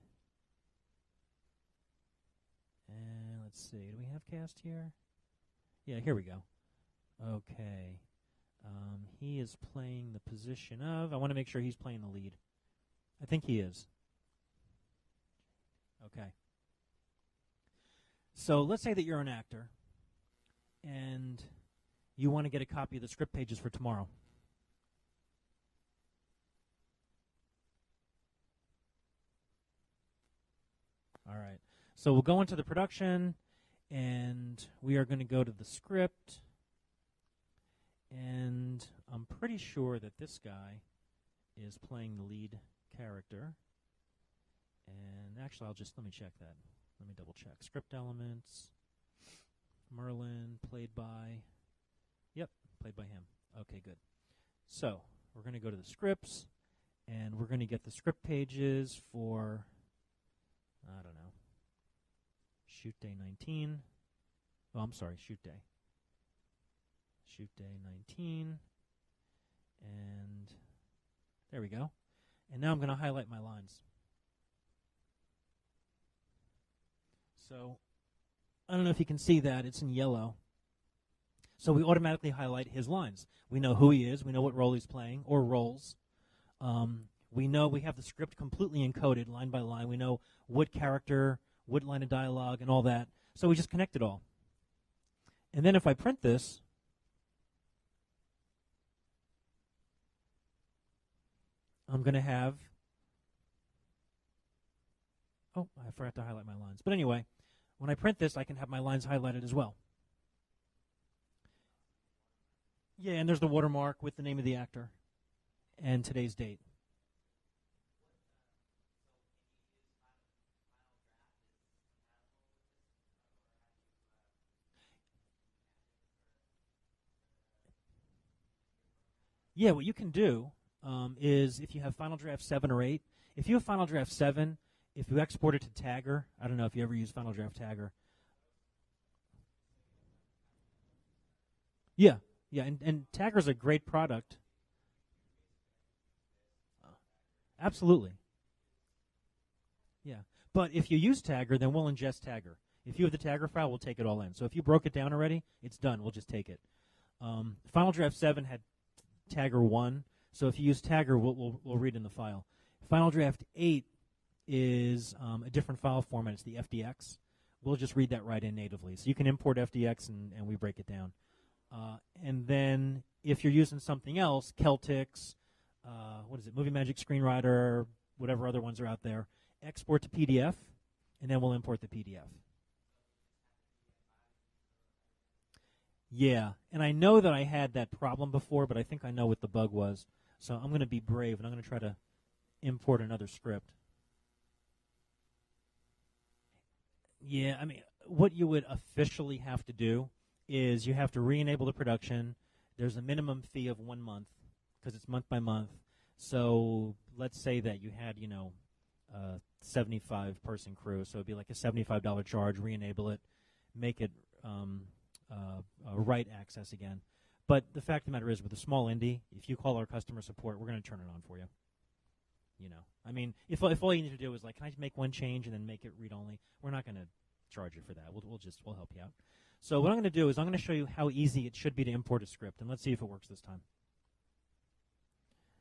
And let's see. Do we have cast here? Yeah, here we go. Okay. He is playing the position of... I want to make sure he's playing the lead. I think he is. Okay. So let's say that you're an actor, and you want to get a copy of the script pages for tomorrow. All right. So we'll go into the production, and we are going to go to the script. And I'm pretty sure that this guy is playing the lead character. And actually, let me check that. Let me double check. Script elements. Merlin, played by. Yep, played by him. Okay, good. So we're going to go to the scripts, and we're going to get the script pages for, I don't know, shoot day 19. Oh, I'm sorry, shoot day. Shoot day 19. And there we go. And now I'm going to highlight my lines. So I don't know if you can see that. It's in yellow. So we automatically highlight his lines. We know who he is. We know what role he's playing, or roles. We know we have the script completely encoded line by line. We know what character, what line of dialogue, and all that. So we just connect it all. And then if I print this, I'm going to have... Oh, I forgot to highlight my lines. But anyway, when I print this, I can have my lines highlighted as well. Yeah, and there's the watermark with the name of the actor and today's date. Yeah, what you can do is if you have Final Draft 7 or 8, if you have Final Draft 7, if you export it to Tagger, I don't know if you ever use Final Draft Tagger. Yeah, and Tagger's a great product. Absolutely. Yeah, but if you use Tagger, then we'll ingest Tagger. If you have the Tagger file, we'll take it all in. So if you broke it down already, it's done. We'll just take it. Final Draft 7 had Tagger 1, so if you use Tagger, we'll read in the file. Final Draft 8 is a different file format. It's the FDX. We'll just read that right in natively. So you can import FDX, and we break it down. And then if you're using something else, Celtics, what is it, Movie Magic Screenwriter, whatever other ones are out there, export to PDF, and then we'll import the PDF. Yeah, and I know that I had that problem before, but I think I know what the bug was. So I'm going to be brave, and I'm going to try to import another script. Yeah, I mean, what you would officially have to do is you have to re-enable the production. There's a minimum fee of 1 month because it's month by month. So let's say that you had, a 75-person crew. So it'd be like a $75 charge, re-enable it, make it write access again. But the fact of the matter is, with a small indie, if you call our customer support, we're going to turn it on for you. I mean, if all you need to do is like, can I just make one change and then make it read-only? We're not going to charge you for that. We'll help you out. So what I'm going to do is I'm going to show you how easy it should be to import a script, and let's see if it works this time.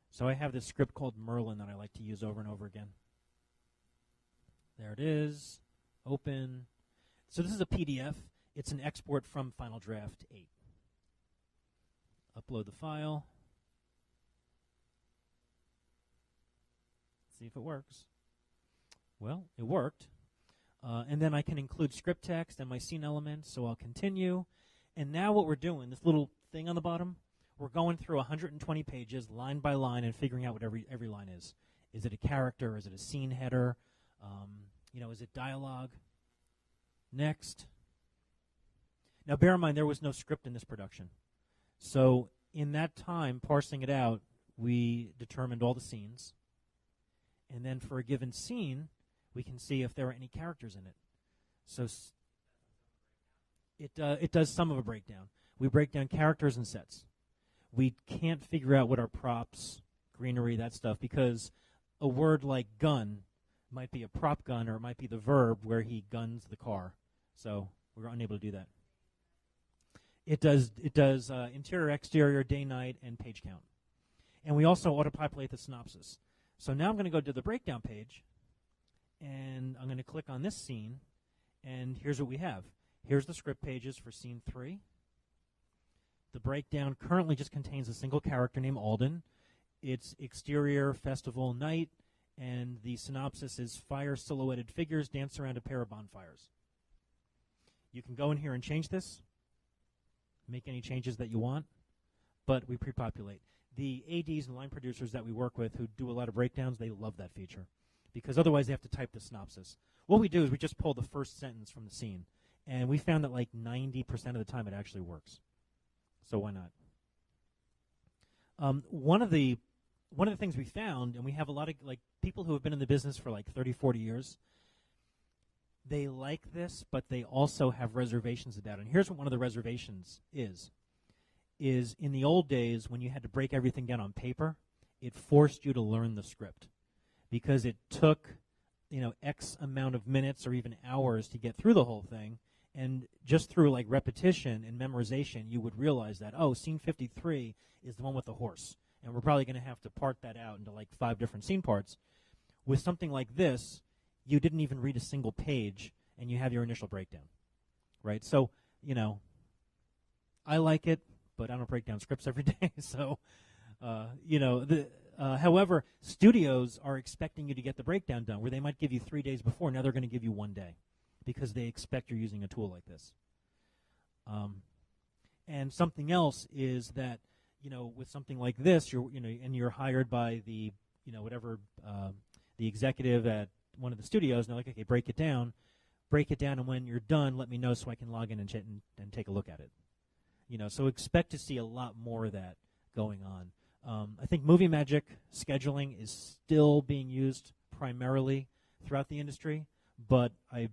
So I have this script called Merlin that I like to use over and over again. There it is. Open. So this is a PDF. It's an export from Final Draft 8. Upload the file. See if it works. Well, it worked. And then I can include script text and my scene elements, so I'll continue. And now what we're doing, this little thing on the bottom, we're going through 120 pages, line by line, and figuring out what every line is. Is it a character? Is it a scene header? Is it dialogue? Next. Now, bear in mind, there was no script in this production. So in that time, parsing it out, we determined all the scenes. And then for a given scene, we can see if there are any characters in it. So, It does some of a breakdown. We break down characters and sets. We can't figure out what are props, greenery, that stuff, because a word like gun might be a prop gun, or it might be the verb where he guns the car. So we're unable to do that. It does interior, exterior, day, night, and page count. And we also auto-populate the synopsis. So now I'm going to go to the breakdown page, and I'm going to click on this scene, and here's what we have. Here's the script pages for scene 3. The breakdown currently just contains a single character named Alden. It's exterior, festival, night, and the synopsis is fire silhouetted figures dance around a pair of bonfires. You can go in here and change this, make any changes that you want, but we pre-populate. The ADs and line producers that we work with who do a lot of breakdowns, they love that feature, because otherwise they have to type the synopsis. What we do is we just pull the first sentence from the scene, and we found that like 90% of the time it actually works. So why not? One of the things we found, and we have a lot of like people who have been in the business for like 30, 40 years, they like this, but they also have reservations about it. And here's what one of the reservations is in the old days when you had to break everything down on paper, it forced you to learn the script because it took, X amount of minutes or even hours to get through the whole thing. And just through like repetition and memorization, you would realize that, scene 53 is the one with the horse. And we're probably going to have to part that out into like 5 different scene parts. With something like this, you didn't even read a single page, and you have your initial breakdown, right? So, I like it, but I don't break down scripts every day. So, however, studios are expecting you to get the breakdown done, where they might give you 3 days before. Now they're going to give you 1 day, because they expect you're using a tool like this. And something else is that, with something like this, you're hired by the, the executive at one of the studios, and they're like, okay, break it down, and when you're done, let me know so I can log in and take a look at it. So expect to see a lot more of that going on. I think Movie Magic scheduling is still being used primarily throughout the industry, but I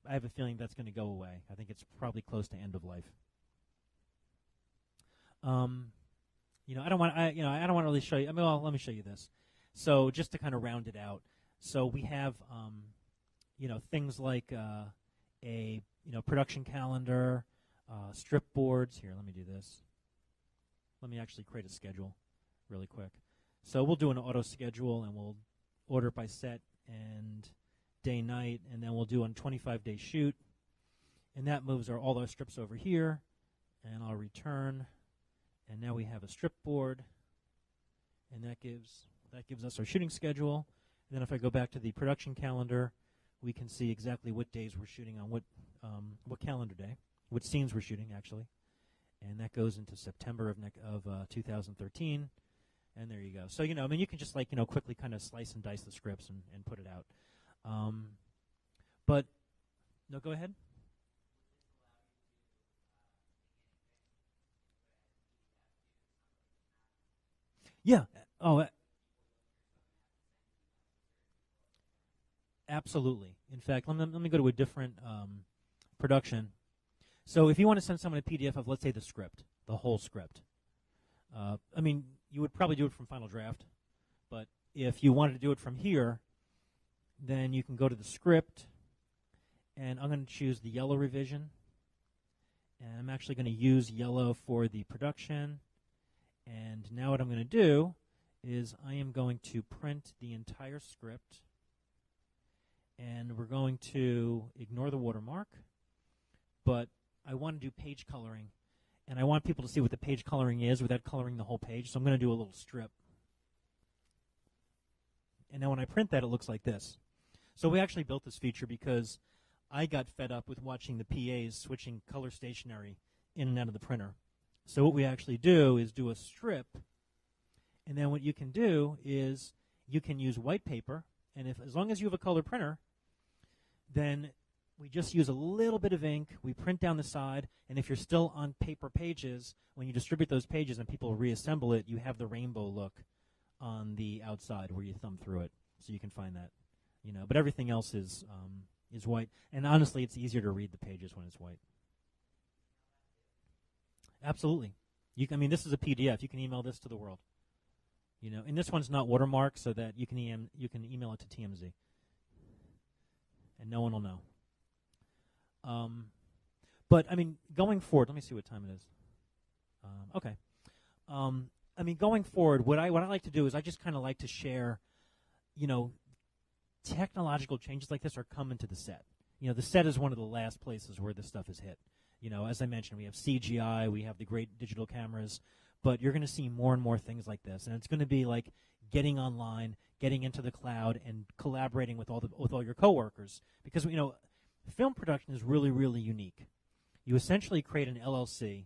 have a feeling that's going to go away. I think it's probably close to end of life. I don't want to really show you. Let me show you this. So just to kind of round it out. So we have, things like a production calendar, strip boards. Here, let me do this. Let me actually create a schedule really quick. So we'll do an auto schedule, and we'll order it by set and day, night, and then we'll do a 25-day shoot. And that moves all our strips over here, and I'll return. And now we have a strip board, and that gives us our shooting schedule. And then if I go back to the production calendar, we can see exactly what days we're shooting on what calendar day, what scenes we're shooting actually, and that goes into September of 2013. And there you go. So you can just quickly kind of slice and dice the scripts and put it out. But no, go ahead. Yeah. Oh, absolutely. In fact, let me go to a different production. So if you want to send someone a PDF of, let's say, the script, the whole script, you would probably do it from Final Draft. But if you wanted to do it from here, then you can go to the script, and I'm going to choose the yellow revision. And I'm actually going to use yellow for the production. And now what I'm going to do is I am going to print the entire script, and we're going to ignore the watermark, but I want to do page coloring, and I want people to see what the page coloring is without coloring the whole page, so I'm going to do a little strip. And now when I print that, it looks like this. So we actually built this feature because I got fed up with watching the PAs switching color stationery in and out of the printer. So what we actually do is do a strip, and then what you can do is you can use white paper, and as long as you have a color printer, then we just use a little bit of ink, we print down the side, and if you're still on paper pages, when you distribute those pages and people reassemble it, you have the rainbow look on the outside where you thumb through it, so you can find that. But everything else is white, and honestly, it's easier to read the pages when it's white. Absolutely. I mean, this is a PDF. You can email this to the world. And this one's not watermarked, so that you can email it to TMZ, and no one will know. But I mean, going forward, let me see what time it is. Okay. I mean, going forward, what I like to do is I just kind of like to share, technological changes like this are coming to the set. The set is one of the last places where this stuff is hit. As I mentioned, we have CGI, we have the great digital cameras, but you're going to see more and more things like this, and it's going to be like getting online, getting into the cloud, and collaborating with all your coworkers. Because film production is really, really unique. You essentially create an LLC.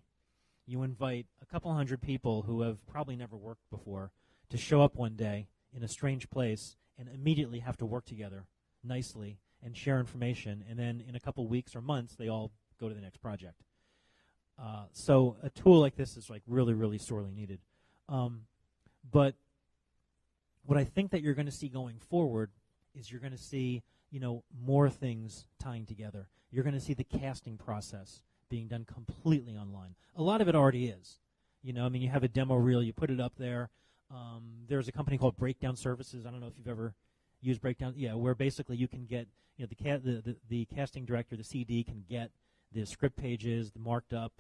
You invite a couple hundred people who have probably never worked before to show up one day in a strange place and immediately have to work together nicely and share information, and then in a couple weeks or months, they all go to the next project. So a tool like this is like really, really sorely needed. But what I think that you're going to see going forward is you're going to see, more things tying together. You're going to see the casting process being done completely online. A lot of it already is. You have a demo reel, you put it up there. There's a company called Breakdown Services. I don't know if you've ever used Breakdown. Yeah, where basically you can get, the casting director, the CD, can get the script pages, the marked up,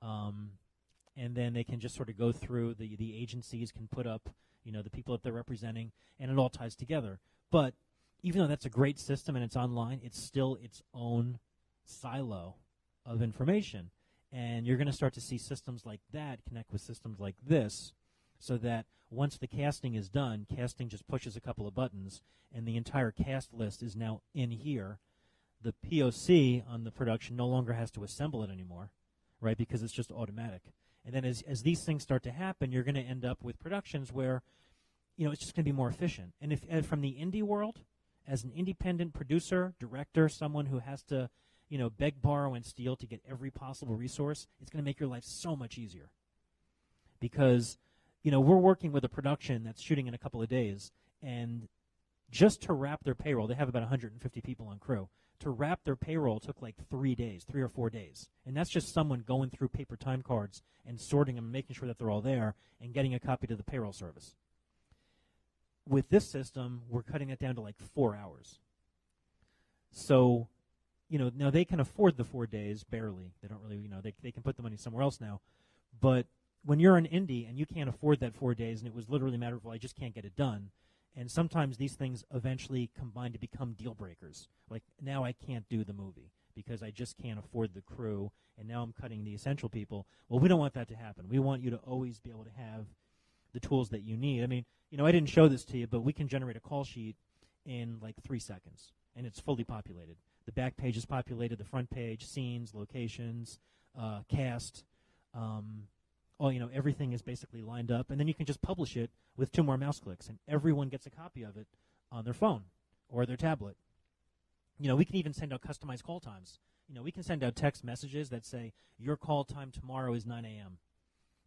and then they can just sort of go through. The agencies can put up, the people that they're representing, and it all ties together. But even though that's a great system and it's online, it's still its own silo of information. And you're going to start to see systems like that connect with systems like this, so that once the casting is done, casting just pushes a couple of buttons, and the entire cast list is now in here. The POC on the production no longer has to assemble it anymore, right, because it's just automatic. And then as these things start to happen, you're going to end up with productions where, it's just going to be more efficient. And if from the indie world, as an independent producer, director, someone who has to, beg, borrow, and steal to get every possible resource, it's going to make your life so much easier. Because, we're working with a production that's shooting in a couple of days, and just to wrap their payroll, they have about 150 people on crew. To wrap their payroll took like 3 or 4 days. And that's just someone going through paper time cards and sorting them and making sure that they're all there and getting a copy to the payroll service. With this system, we're cutting it down to like 4 hours. So, now they can afford the 4 days, barely. They don't really, they can put the money somewhere else now. But when you're an indie and you can't afford that 4 days, and it was literally a matter of, well, I just can't get it done. And sometimes these things eventually combine to become deal breakers. Like, now I can't do the movie because I just can't afford the crew, and now I'm cutting the essential people. Well, we don't want that to happen. We want you to always be able to have the tools that you need. I mean, I didn't show this to you, but we can generate a call sheet in like 3 seconds, and it's fully populated. The back page is populated, the front page, scenes, locations, cast, everything is basically lined up, and then you can just publish it with 2 more mouse clicks, and everyone gets a copy of it on their phone or their tablet. We can even send out customized call times. We can send out text messages that say, your call time tomorrow is 9 a.m.,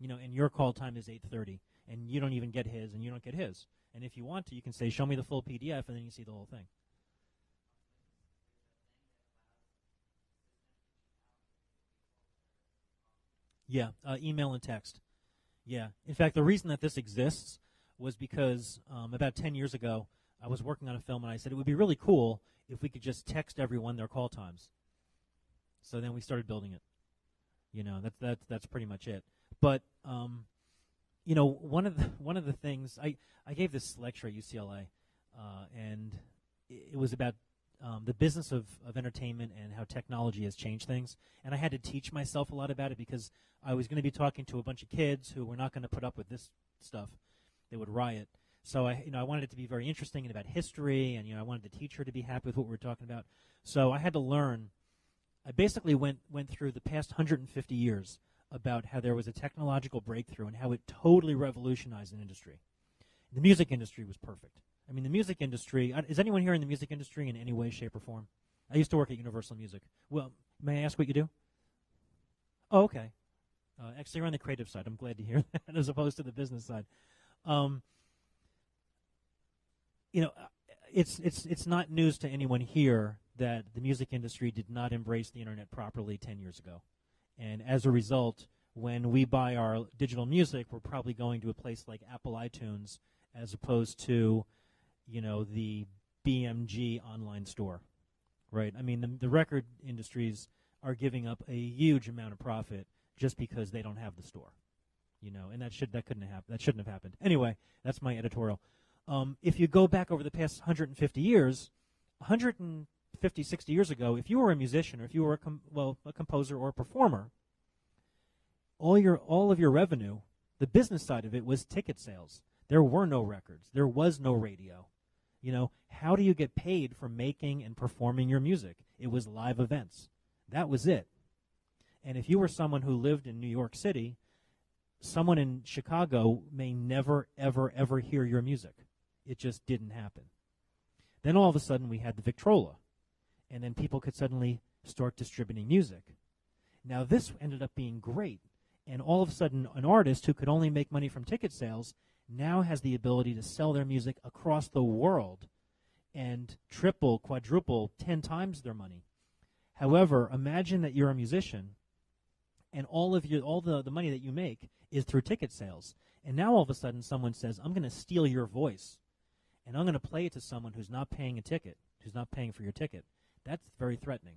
and your call time is 8:30, and you don't even get his, and you don't get his. And if you want to, you can say, show me the full PDF, and then you see the whole thing. Yeah, email and text. Yeah. In fact, the reason that this exists was because about 10 years ago, I was working on a film, and I said it would be really cool if we could just text everyone their call times. So then we started building it. That's pretty much it. But one of the things I gave this lecture at UCLA, and it was about the business of entertainment and how technology has changed things. And I had to teach myself a lot about it because I was going to be talking to a bunch of kids who were not going to put up with this stuff. They would riot. So I wanted it to be very interesting and about history, and I wanted the teacher to be happy with what we were talking about. So I had to learn. I basically went through the past 150 years about how there was a technological breakthrough and how it totally revolutionized an industry. The music industry was perfect. I mean, the music industry, is anyone here in the music industry in any way, shape, or form? I used to work at Universal Music. Well, may I ask what you do? Oh, okay. Actually, you're on the creative side. I'm glad to hear that as opposed to the business side. It's not news to anyone here that the music industry did not embrace the internet properly 10 years ago. And as a result, when we buy our digital music, we're probably going to a place like Apple iTunes as opposed to, the BMG online store, right? I mean, the record industries are giving up a huge amount of profit just because they don't have the store, and that shouldn't have happened. Anyway, that's my editorial. If you go back over the past 150 years, 150, 60 years ago, if you were a musician or if you were a composer or a performer, all of your revenue, the business side of it, was ticket sales. There were no records. There was no radio. How do you get paid for making and performing your music? It was live events. That was it. And if you were someone who lived in New York City, someone in Chicago may never, ever, ever hear your music. It just didn't happen. Then all of a sudden we had the Victrola, and then people could suddenly start distributing music. Now this ended up being great, and all of a sudden an artist who could only make money from ticket sales now has the ability to sell their music across the world and triple, quadruple, 10 times their money. However, imagine that you're a musician and all the money that you make is through ticket sales. And now all of a sudden someone says, I'm going to steal your voice and I'm going to play it to someone who's not paying a ticket, who's not paying for your ticket. That's very threatening.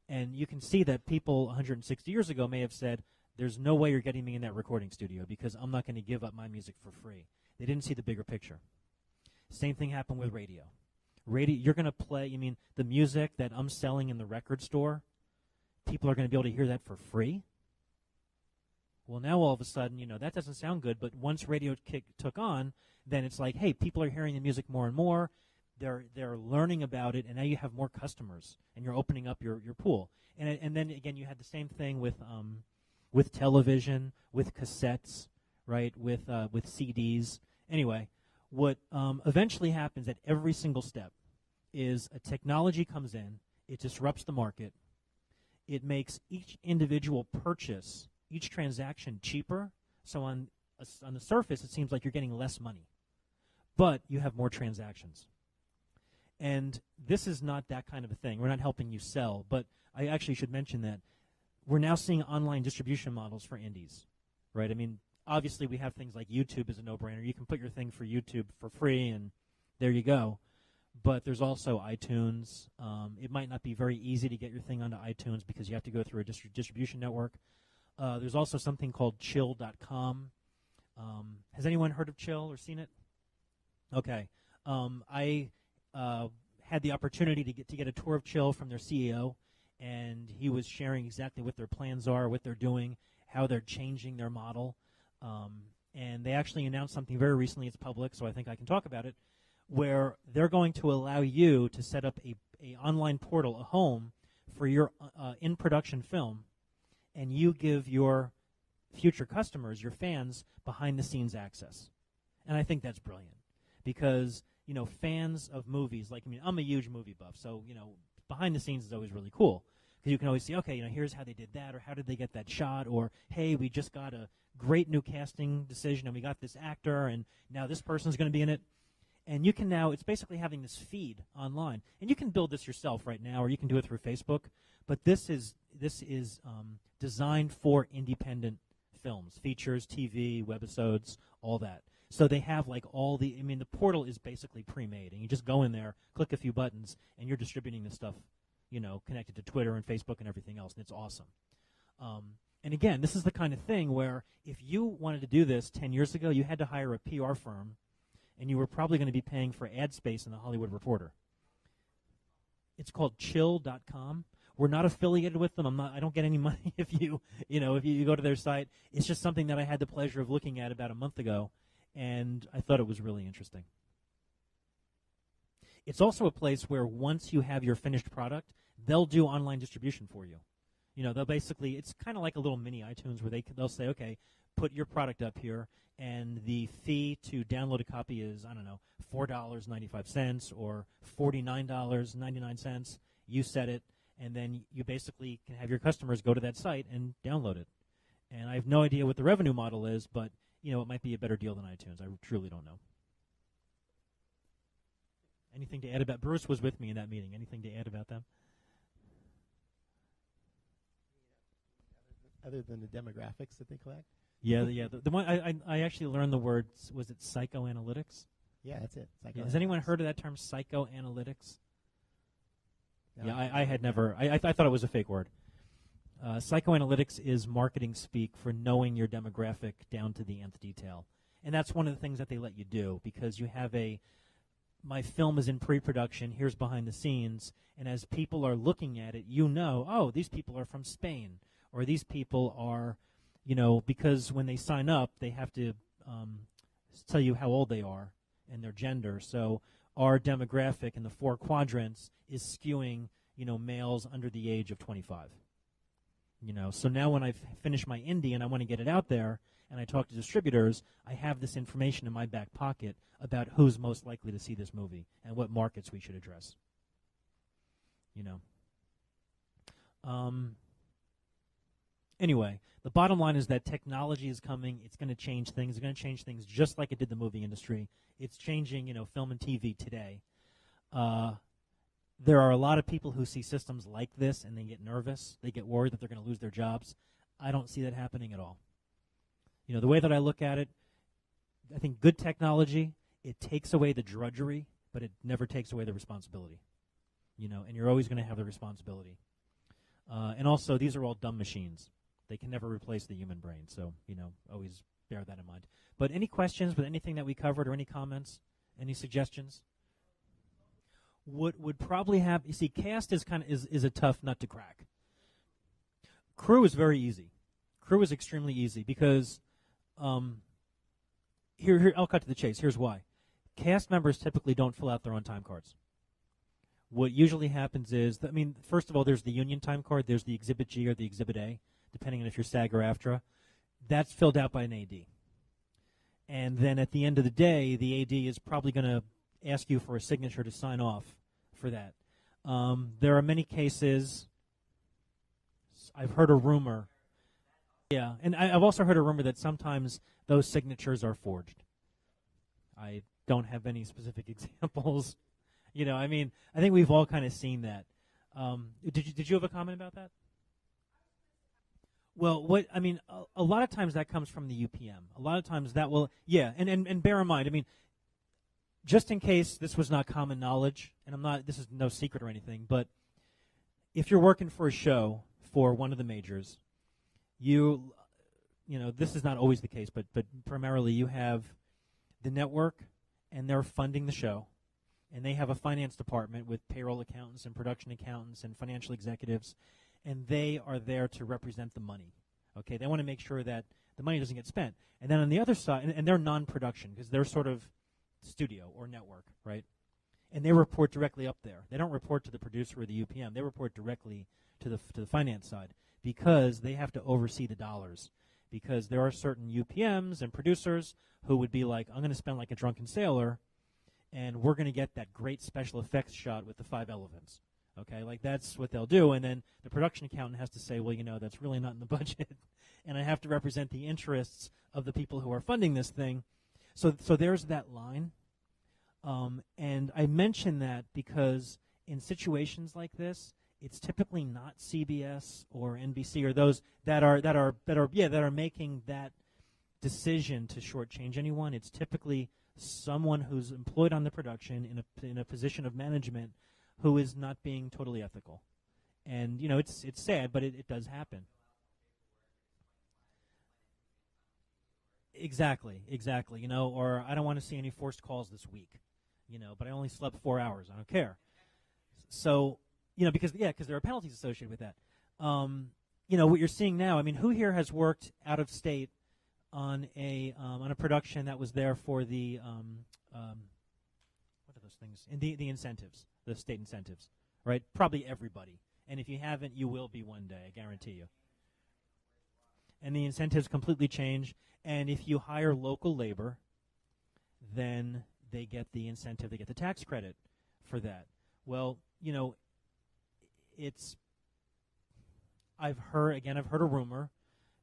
And you can see that people 160 years ago may have said, there's no way you're getting me in that recording studio because I'm not going to give up my music for free. They didn't see the bigger picture. Same thing happened with radio. You're going to play, the music that I'm selling in the record store, people are going to be able to hear that for free? Well, now all of a sudden, that doesn't sound good, but once radio took on, then it's like, hey, people are hearing the music more and more. They're learning about it, and now you have more customers, and you're opening up your pool. And then, again, you had the same thing with television, with cassettes, right, with CDs. Anyway, what eventually happens at every single step is a technology comes in, it disrupts the market, it makes each individual purchase, each transaction cheaper. So on the surface, it seems like you're getting less money, but you have more transactions. And this is not that kind of a thing. We're not helping you sell, but I actually should mention that we're now seeing online distribution models for indies, right? Obviously we have things like YouTube is a no-brainer. You can put your thing for YouTube for free, and there you go. But there's also iTunes. It might not be very easy to get your thing onto iTunes because you have to go through a distribution network. There's also something called chill.com. Has anyone heard of Chill or seen it? Okay. I had the opportunity to get a tour of Chill from their CEO, and he was sharing exactly what their plans are, what they're doing, how they're changing their model. And they actually announced something very recently. It's public, so I think I can talk about it, where they're going to allow you to set up a online portal, a home, for your in-production film, and you give your future customers, your fans, behind-the-scenes access. And I think that's brilliant because, fans of movies, I'm a huge movie buff, so, behind the scenes is always really cool because you can always see, okay, here's how they did that, or how did they get that shot, or, hey, we just got a great new casting decision and we got this actor and now this person's going to be in it. And you can now, it's basically having this feed online. And you can build this yourself right now, or you can do it through Facebook. But this is designed for independent films, features, TV, webisodes, all that. So they have the portal is basically pre-made. And you just go in there, click a few buttons, and you're distributing this stuff, connected to Twitter and Facebook and everything else. And it's awesome. And again, this is the kind of thing where if you wanted to do this 10 years ago, you had to hire a PR firm, and you were probably going to be paying for ad space in the Hollywood Reporter. It's called chill.com. We're not affiliated with them. I don't get any money if you go to their site. It's just something that I had the pleasure of looking at about a month ago, and I thought it was really interesting. It's also a place where once you have your finished product, they'll do online distribution for you. They'll basically, it's kind of like a little mini iTunes where they'll say, okay, put your product up here, and the fee to download a copy is, $4.95 or $49.99. You set it, and then you basically can have your customers go to that site and download it. And I have no idea what the revenue model is, but, it might be a better deal than iTunes. I truly don't know. Anything to add about, Bruce was with me in that meeting. Anything to add about them? other than the demographics that they collect? Yeah, the one I actually learned the word, was it psychoanalytics? Yeah, that's it. Yeah, has anyone heard of that term, psychoanalytics? No. Yeah, I had never. I thought it was a fake word. Psychoanalytics is marketing speak for knowing your demographic down to the nth detail. And that's one of the things that they let you do, because you have my film is in pre-production, here's behind the scenes, and as people are looking at it, oh, these people are from Spain, or these people are, because when they sign up, they have to tell you how old they are and their gender. So our demographic in the 4 quadrants is skewing, males under the age of 25. So now when I finish my indie and I want to get it out there and I talk to distributors, I have this information in my back pocket about who's most likely to see this movie and what markets we should address. Anyway, the bottom line is that technology is coming. It's going to change things. It's going to change things just like it did the movie industry. It's changing, film and TV today. There are a lot of people who see systems like this and they get nervous. They get worried that they're going to lose their jobs. I don't see that happening at all. The way that I look at it, I think good technology, it takes away the drudgery, but it never takes away the responsibility. And you're always going to have the responsibility. And also, these are all dumb machines. They can never replace the human brain, so, always bear that in mind. But any questions with anything that we covered or any comments, any suggestions? Would probably have, you see, cast is a tough nut to crack. Crew is very easy. Crew is extremely easy because here I'll cut to the chase. Here's why. Cast members typically don't fill out their own time cards. What usually happens is, first of all, there's the union time card. There's the Exhibit G or the Exhibit A, depending on if you're SAG or AFTRA. That's filled out by an AD. And then at the end of the day, the AD is probably going to ask you for a signature to sign off for that. There are many cases. I've heard a rumor. Yeah, and I've also heard a rumor that sometimes those signatures are forged. I don't have any specific examples. I think we've all kind of seen that. Did you have a comment about that? Well, a lot of times that comes from the UPM. A lot of times that will, and bear in mind, just in case this was not common knowledge, and this is no secret or anything, but if you're working for a show for one of the majors, this is not always the case, but primarily you have the network, and they're funding the show, and they have a finance department with payroll accountants and production accountants and financial executives, and they are there to represent the money. Okay, they want to make sure that the money doesn't get spent. And then on the other side, and they're non-production because they're sort of studio or network, right? And they report directly up there. They don't report to the producer or the UPM. They report directly to the finance side because they have to oversee the dollars. Because there are certain UPMs and producers who would be like, I'm going to spend like a drunken sailor, and we're going to get that great special effects shot with the 5 elephants. Okay, like that's what they'll do. And then the production accountant has to say, well, that's really not in the budget. And I have to represent the interests of the people who are funding this thing. So there's that line. And I mention that because in situations like this, it's typically not CBS or NBC or those that are making that decision to shortchange anyone. It's typically someone who's employed on the production in a position of management who is not being totally ethical. And it's sad, but it does happen. Exactly. Or I don't want to see any forced calls this week. But I only slept 4 hours. I don't care. So, because there are penalties associated with that. What you're seeing now, who here has worked out of state on a production that was there for the what are those things? The incentives, the state incentives, right? Probably everybody. And if you haven't, you will be one day, I guarantee you. And the incentives completely change. And if you hire local labor, then they get the incentive, they get the tax credit for that. Well, I've heard a rumor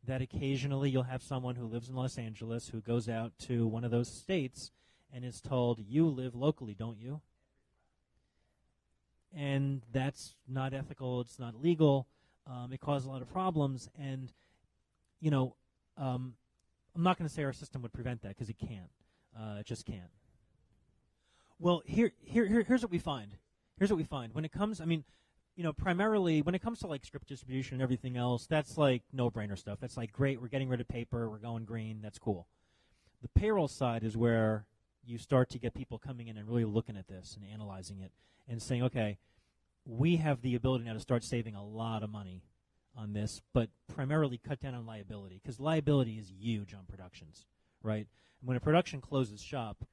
that occasionally you'll have someone who lives in Los Angeles who goes out to one of those states and is told, you live locally, don't you? And that's not ethical, it's not legal, it causes a lot of problems, and you know, I'm not going to say our system would prevent that because it can't. It just can't. Well, here's what we find. Here's what we find. When it comes, I mean, you know, primarily when it comes to like script distribution and everything else, that's like no-brainer stuff. That's like, great, we're getting rid of paper, we're going green, that's cool. The payroll side is where you start to get people coming in and really looking at this and analyzing it and saying, okay, we have the ability now to start saving a lot of money on this, but primarily cut down on liability, because liability is huge on productions, right? And when a production closes shop,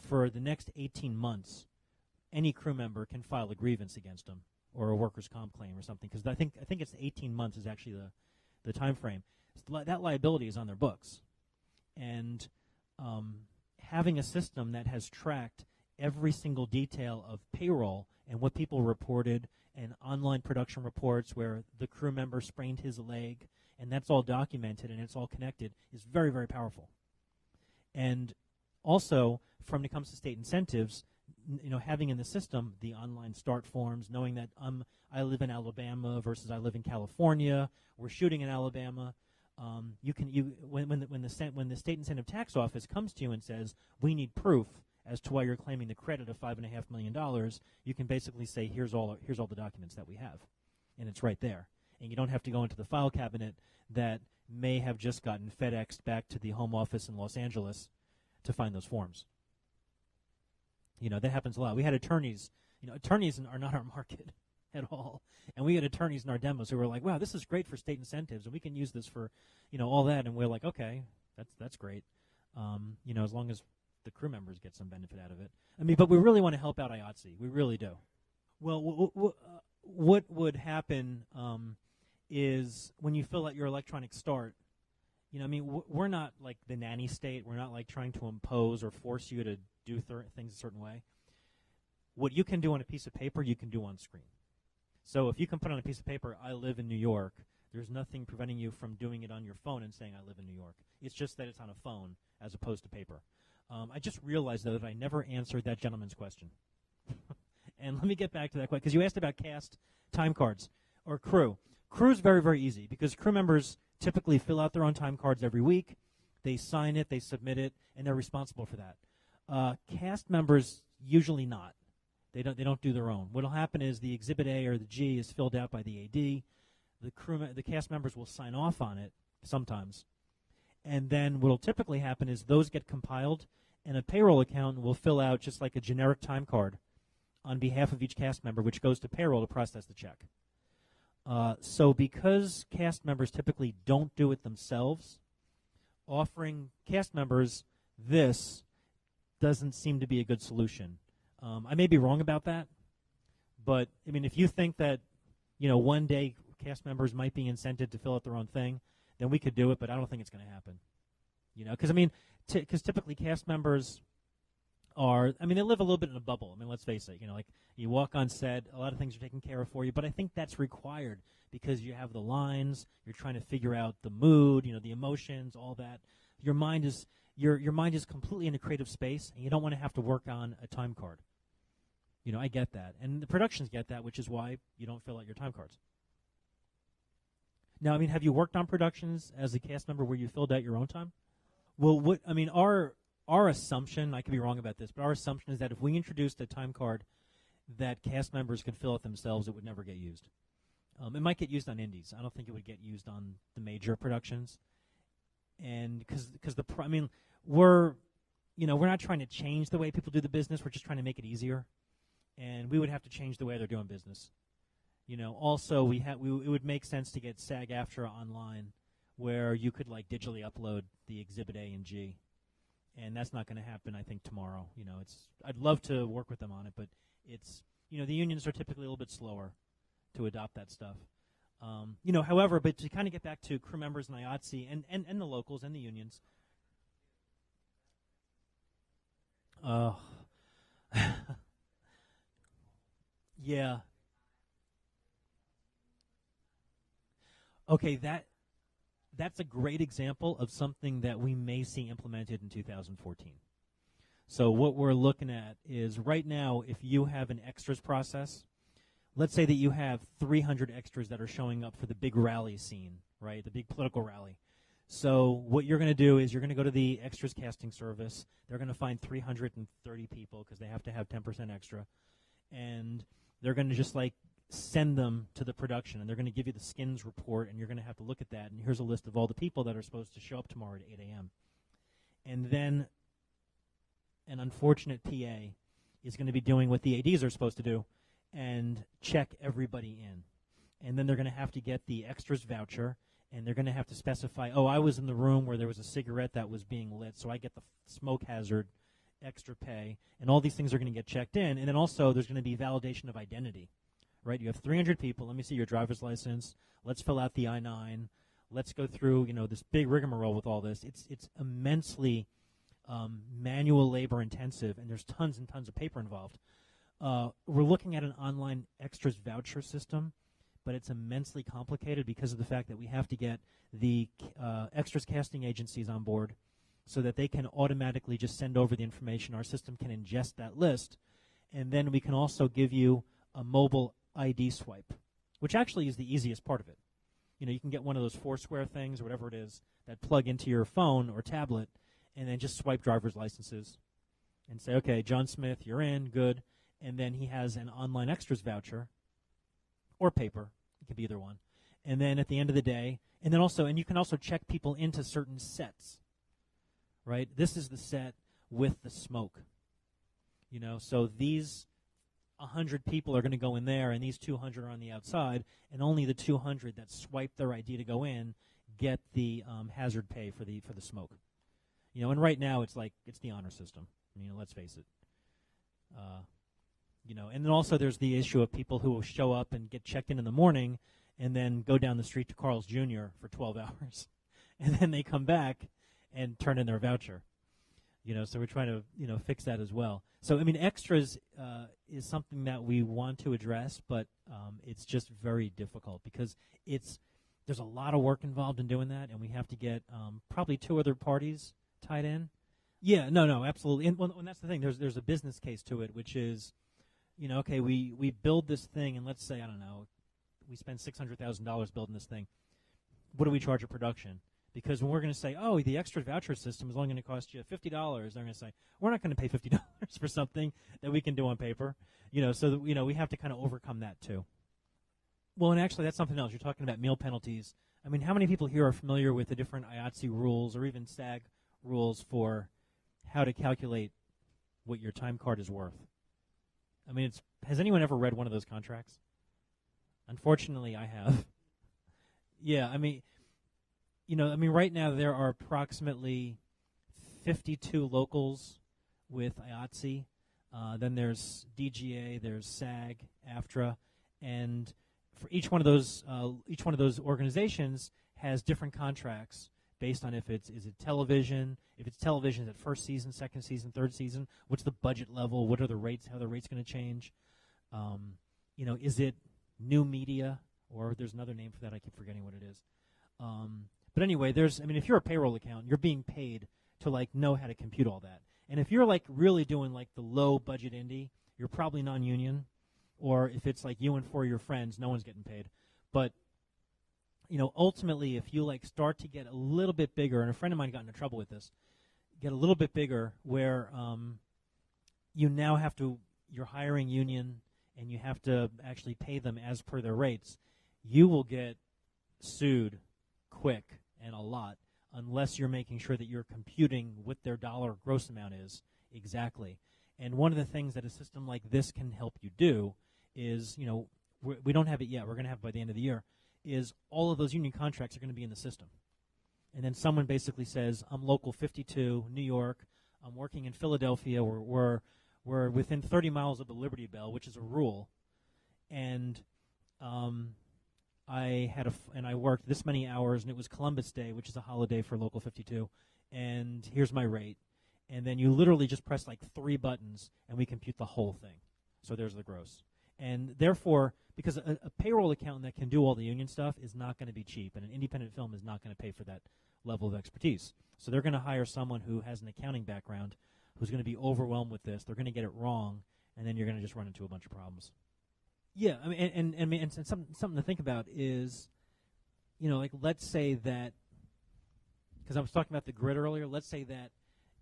for the next 18 months, any crew member can file a grievance against them or a workers' comp claim or something, because I think it's 18 months is actually the time frame. So that liability is on their books. And having a system that has tracked every single detail of payroll and what people reported and online production reports where the crew member sprained his leg, and that's all documented and it's all connected, is very, very powerful. And also, when it comes to state incentives, you know, having in the system the online start forms, knowing that I live in Alabama versus I live in California, we're shooting in Alabama. When the state incentive tax office comes to you and says we need proof as to why you're claiming the credit of $5.5 million, you can basically say here's all the documents that we have, and it's right there, and you don't have to go into the file cabinet that may have just gotten FedExed back to the home office in Los Angeles to find those forms. You know, that happens a lot. We had attorneys. You know, attorneys are not our market at all. And we had attorneys in our demos who were like, wow, this is great for state incentives, and we can use this for, you know, all that. And we're like, okay, that's great. You know, as long as the crew members get some benefit out of it. I mean, but we really want to help out IATSE. We really do. Well, what would happen is when you fill out your electronic start, you know, I mean, we're not like the nanny state. We're not like trying to impose or force you to do things a certain way. What you can do on a piece of paper, you can do on screen. So if you can put on a piece of paper, I live in New York, there's nothing preventing you from doing it on your phone and saying I live in New York. It's just that it's on a phone as opposed to paper. I just realized, though, that I never answered that gentleman's question. And let me get back to that question, because you asked about cast time cards or crew. Crew is very, very easy, because crew members typically fill out their own time cards every week. They sign it, they submit it, and they're responsible for that. Cast members, usually not. They don't do their own. What will happen is the Exhibit A or the G is filled out by the AD. The cast members will sign off on it sometimes. And then what will typically happen is those get compiled, and a payroll accountant will fill out just like a generic time card on behalf of each cast member, which goes to payroll to process the check. So because cast members typically don't do it themselves, offering cast members this doesn't seem to be a good solution. I may be wrong about that, but I mean, if you think that, you know, one day cast members might be incented to fill out their own thing, then we could do it, but I don't think it's going to happen. You know, because I mean, because typically cast members are, I mean, they live a little bit in a bubble. I mean, let's face it, you know, like you walk on set, a lot of things are taken care of for you, but I think that's required because you have the lines, you're trying to figure out the mood, you know, the emotions, all that. Your mind is your mind is completely in a creative space, and you don't want to have to work on a time card. You know, I get that, and the productions get that, which is why you don't fill out your time cards. Now, I mean, have you worked on productions as a cast member where you filled out your own time? Well, I mean, our assumption, I could be wrong about this, but our assumption is that if we introduced a time card that cast members could fill out themselves, it would never get used. It might get used on indies. I don't think it would get used on the major productions. And because I mean, we're not trying to change the way people do the business. We're just trying to make it easier. And we would have to change the way they're doing business. You know, also it would make sense to get SAG-AFTRA online, where you could like digitally upload the Exhibit A and G, and that's not going to happen. I think tomorrow. You know, I'd love to work with them on it, but it's, you know, the unions are typically a little bit slower to adopt that stuff. You know, however, but to kind of get back to crew members and IATSE and the locals and the unions. Yeah. Okay, that's a great example of something that we may see implemented in 2014. So what we're looking at is right now, if you have an extras process, let's say that you have 300 extras that are showing up for the big rally scene, right, the big political rally. So what you're going to do is you're going to go to the extras casting service. They're going to find 330 people because they have to have 10% extra. And they're going to just like send them to the production, and they're going to give you the skins report, and you're going to have to look at that. And here's a list of all the people that are supposed to show up tomorrow at 8 a.m. And then an unfortunate PA is going to be doing what the ADs are supposed to do and check everybody in. And then they're going to have to get the extras voucher, and they're going to have to specify, oh, I was in the room where there was a cigarette that was being lit, so I get the smoke hazard extra pay. And all these things are going to get checked in. And then also there's going to be validation of identity, right? You have 300 people. Let me see your driver's license. Let's fill out the I-9. Let's go through, this big rigmarole with all this. It's immensely manual labor intensive, and there's tons and tons of paper involved. We're looking at an online extras voucher system, but it's immensely complicated because of the fact that we have to get the extras casting agencies on board so that they can automatically just send over the information. Our system can ingest that list, and then we can also give you a mobile ID swipe, which actually is the easiest part of it. You can get one of those Foursquare things or whatever it is that plug into your phone or tablet, and then just swipe driver's licenses and say, okay, John Smith, you're in, good. And then he has an online extras voucher or paper. It could be either one. And then at the end of the day, and you can also check people into certain sets, right? This is the set with the smoke. So these 100 people are going to go in there, and these 200 are on the outside, and only the 200 that swipe their ID to go in get the hazard pay for the smoke. And right now it's the honor system. Let's face it. And then also there's the issue of people who will show up and get checked in the morning and then go down the street to Carl's Jr. for 12 hours. And then they come back and turn in their voucher. So we're trying to, fix that as well. So, extras is something that we want to address, but it's just very difficult because there's a lot of work involved in doing that, and we have to get probably 2 other parties tied in. Yeah, no, absolutely. And that's the thing. There's a business case to it, which is, okay, we build this thing, and let's say, I don't know, we spend $600,000 building this thing. What do we charge a production? Because when we're going to say, oh, the extra voucher system is only going to cost you $50, they're going to say, we're not going to pay $50 for something that we can do on paper. So that, we have to kind of overcome that too. Well, and actually, that's something else. You're talking about meal penalties. How many people here are familiar with the different IATSE rules or even SAG rules for how to calculate what your time card is worth? Has anyone ever read one of those contracts? Unfortunately, I have. Yeah, right now there are approximately 52 locals with IATSE. Then there's DGA, there's SAG, AFTRA, and for each one of those organizations has different contracts based on is it television. If it's television, is it first season, second season, third season? What's the budget level? What are the rates? How are the rates going to change? Is it new media, or there's another name for that? I keep forgetting what it is. But anyway, if you're a payroll accountant, you're being paid to know how to compute all that. And if you're really doing the low budget indie, you're probably non-union. Or if it's you and 4 of your friends, no one's getting paid. But ultimately, if you start to get a little bit bigger, and a friend of mine got into trouble with this, get a little bit bigger where you now you're hiring union and you have to actually pay them as per their rates, you will get sued quick and a lot unless you're making sure that you're computing what their dollar gross amount is exactly. And one of the things that a system like this can help you do is, we don't have it yet, we're going to have it by the end of the year, is all of those union contracts are going to be in the system. And then someone basically says, I'm local 52, New York, I'm working in Philadelphia, we're within 30 miles of the Liberty Bell, which is a rule, and I worked this many hours, and it was Columbus Day, which is a holiday for Local 52, and here's my rate. And then you literally just press 3 buttons, and we compute the whole thing. So there's the gross. And therefore, because a payroll accountant that can do all the union stuff is not going to be cheap, and an independent film is not going to pay for that level of expertise. So they're going to hire someone who has an accounting background, who's going to be overwhelmed with this. They're going to get it wrong, and then you're going to just run into a bunch of problems. Yeah, and something to think about is, let's say that because I was talking about the grid earlier. Let's say that,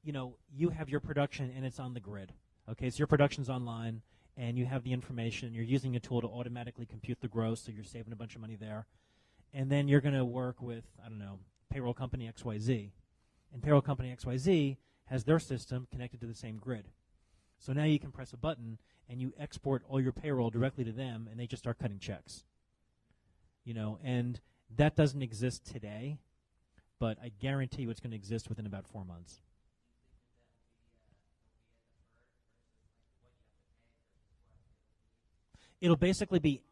you have your production and it's on the grid. Okay, so your production's online and you have the information. You're using a tool to automatically compute the gross, so you're saving a bunch of money there. And then you're going to work with, I don't know, payroll company XYZ. And payroll company XYZ has their system connected to the same grid. So now you can press a button and you export all your payroll directly to them, and they just start cutting checks. And that doesn't exist today, but I guarantee you it's going to exist within about 4 months. It'll basically be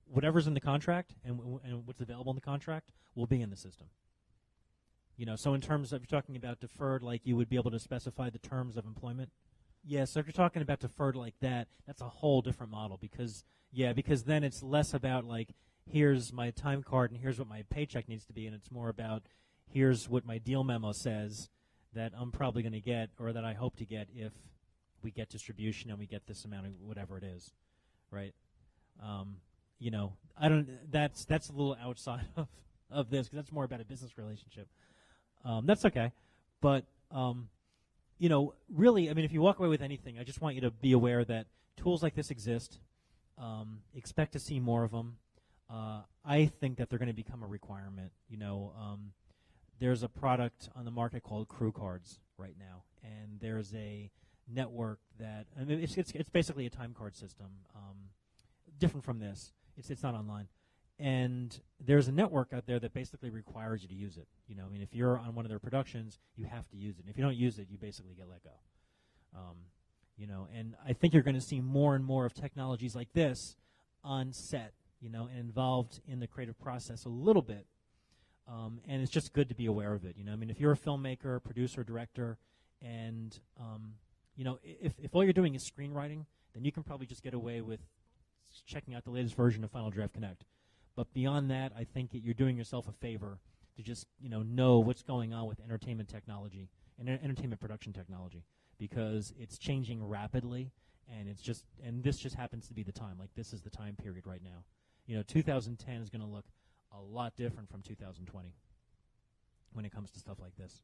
whatever's in the contract and what's available in the contract will be in the system. So in terms of, you're talking about deferred, like you would be able to specify the terms of employment. Yeah, so if you're talking about deferred like that, that's a whole different model because then it's less about like, here's my time card and here's what my paycheck needs to be, and it's more about here's what my deal memo says that I'm probably going to get or that I hope to get if we get distribution and we get this amount of whatever it is, right? I don't. That's a little outside of this because that's more about a business relationship. That's okay, but really, I mean, if you walk away with anything, I just want you to be aware that tools like this exist. Expect to see more of them. I think that they're going to become a requirement. There's a product on the market called Crew Cards right now, and there's a network that it's basically a time card system, different from this. It's not online, and there's a network out there that basically requires you to use it. If you're on one of their productions, you have to use it. And if you don't use it, you basically get let go. And I think you're going to see more and more of technologies like this on set, and involved in the creative process a little bit. And it's just good to be aware of it. If you're a filmmaker, producer, director, and if all you're doing is screenwriting, then you can probably just get away with checking out the latest version of Final Draft Connect. But beyond that, I think you're doing yourself a favor to just know what's going on with entertainment technology and entertainment production technology, because it's changing rapidly, and this just happens to be the time. Like, this is the time period right now. 2010 is going to look a lot different from 2020 when it comes to stuff like this.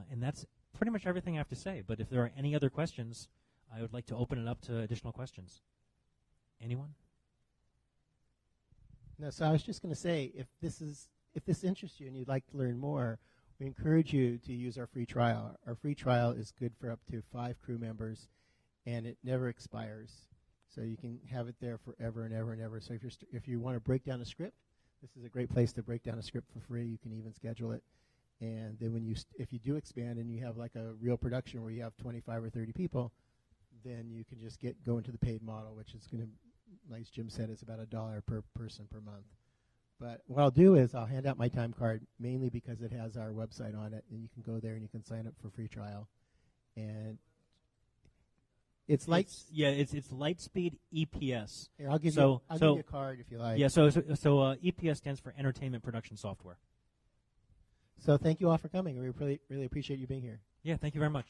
And that's pretty much everything I have to say. But if there are any other questions, I would like to open it up to additional questions. Anyone? No, so I was just going to say, if this interests you and you'd like to learn more, we encourage you to use our free trial. Our free trial is good for up to 5 crew members, and it never expires. So you can have it there forever and ever and ever. So if you want to break down a script, this is a great place to break down a script for free. You can even schedule it. And then if you do expand and you have like a real production where you have 25 or 30 people, then you can just go into the paid model, which is going to, like Jim said, it's about $1 per person per month. But what I'll do is I'll hand out my time card, mainly because it has our website on it, and you can go there and you can sign up for free trial. And it's Lightspeed EPS. Here, I'll give you a card if you like. Yeah, so EPS stands for Entertainment Production Software. So thank you all for coming. We really appreciate you being here. Yeah, thank you very much.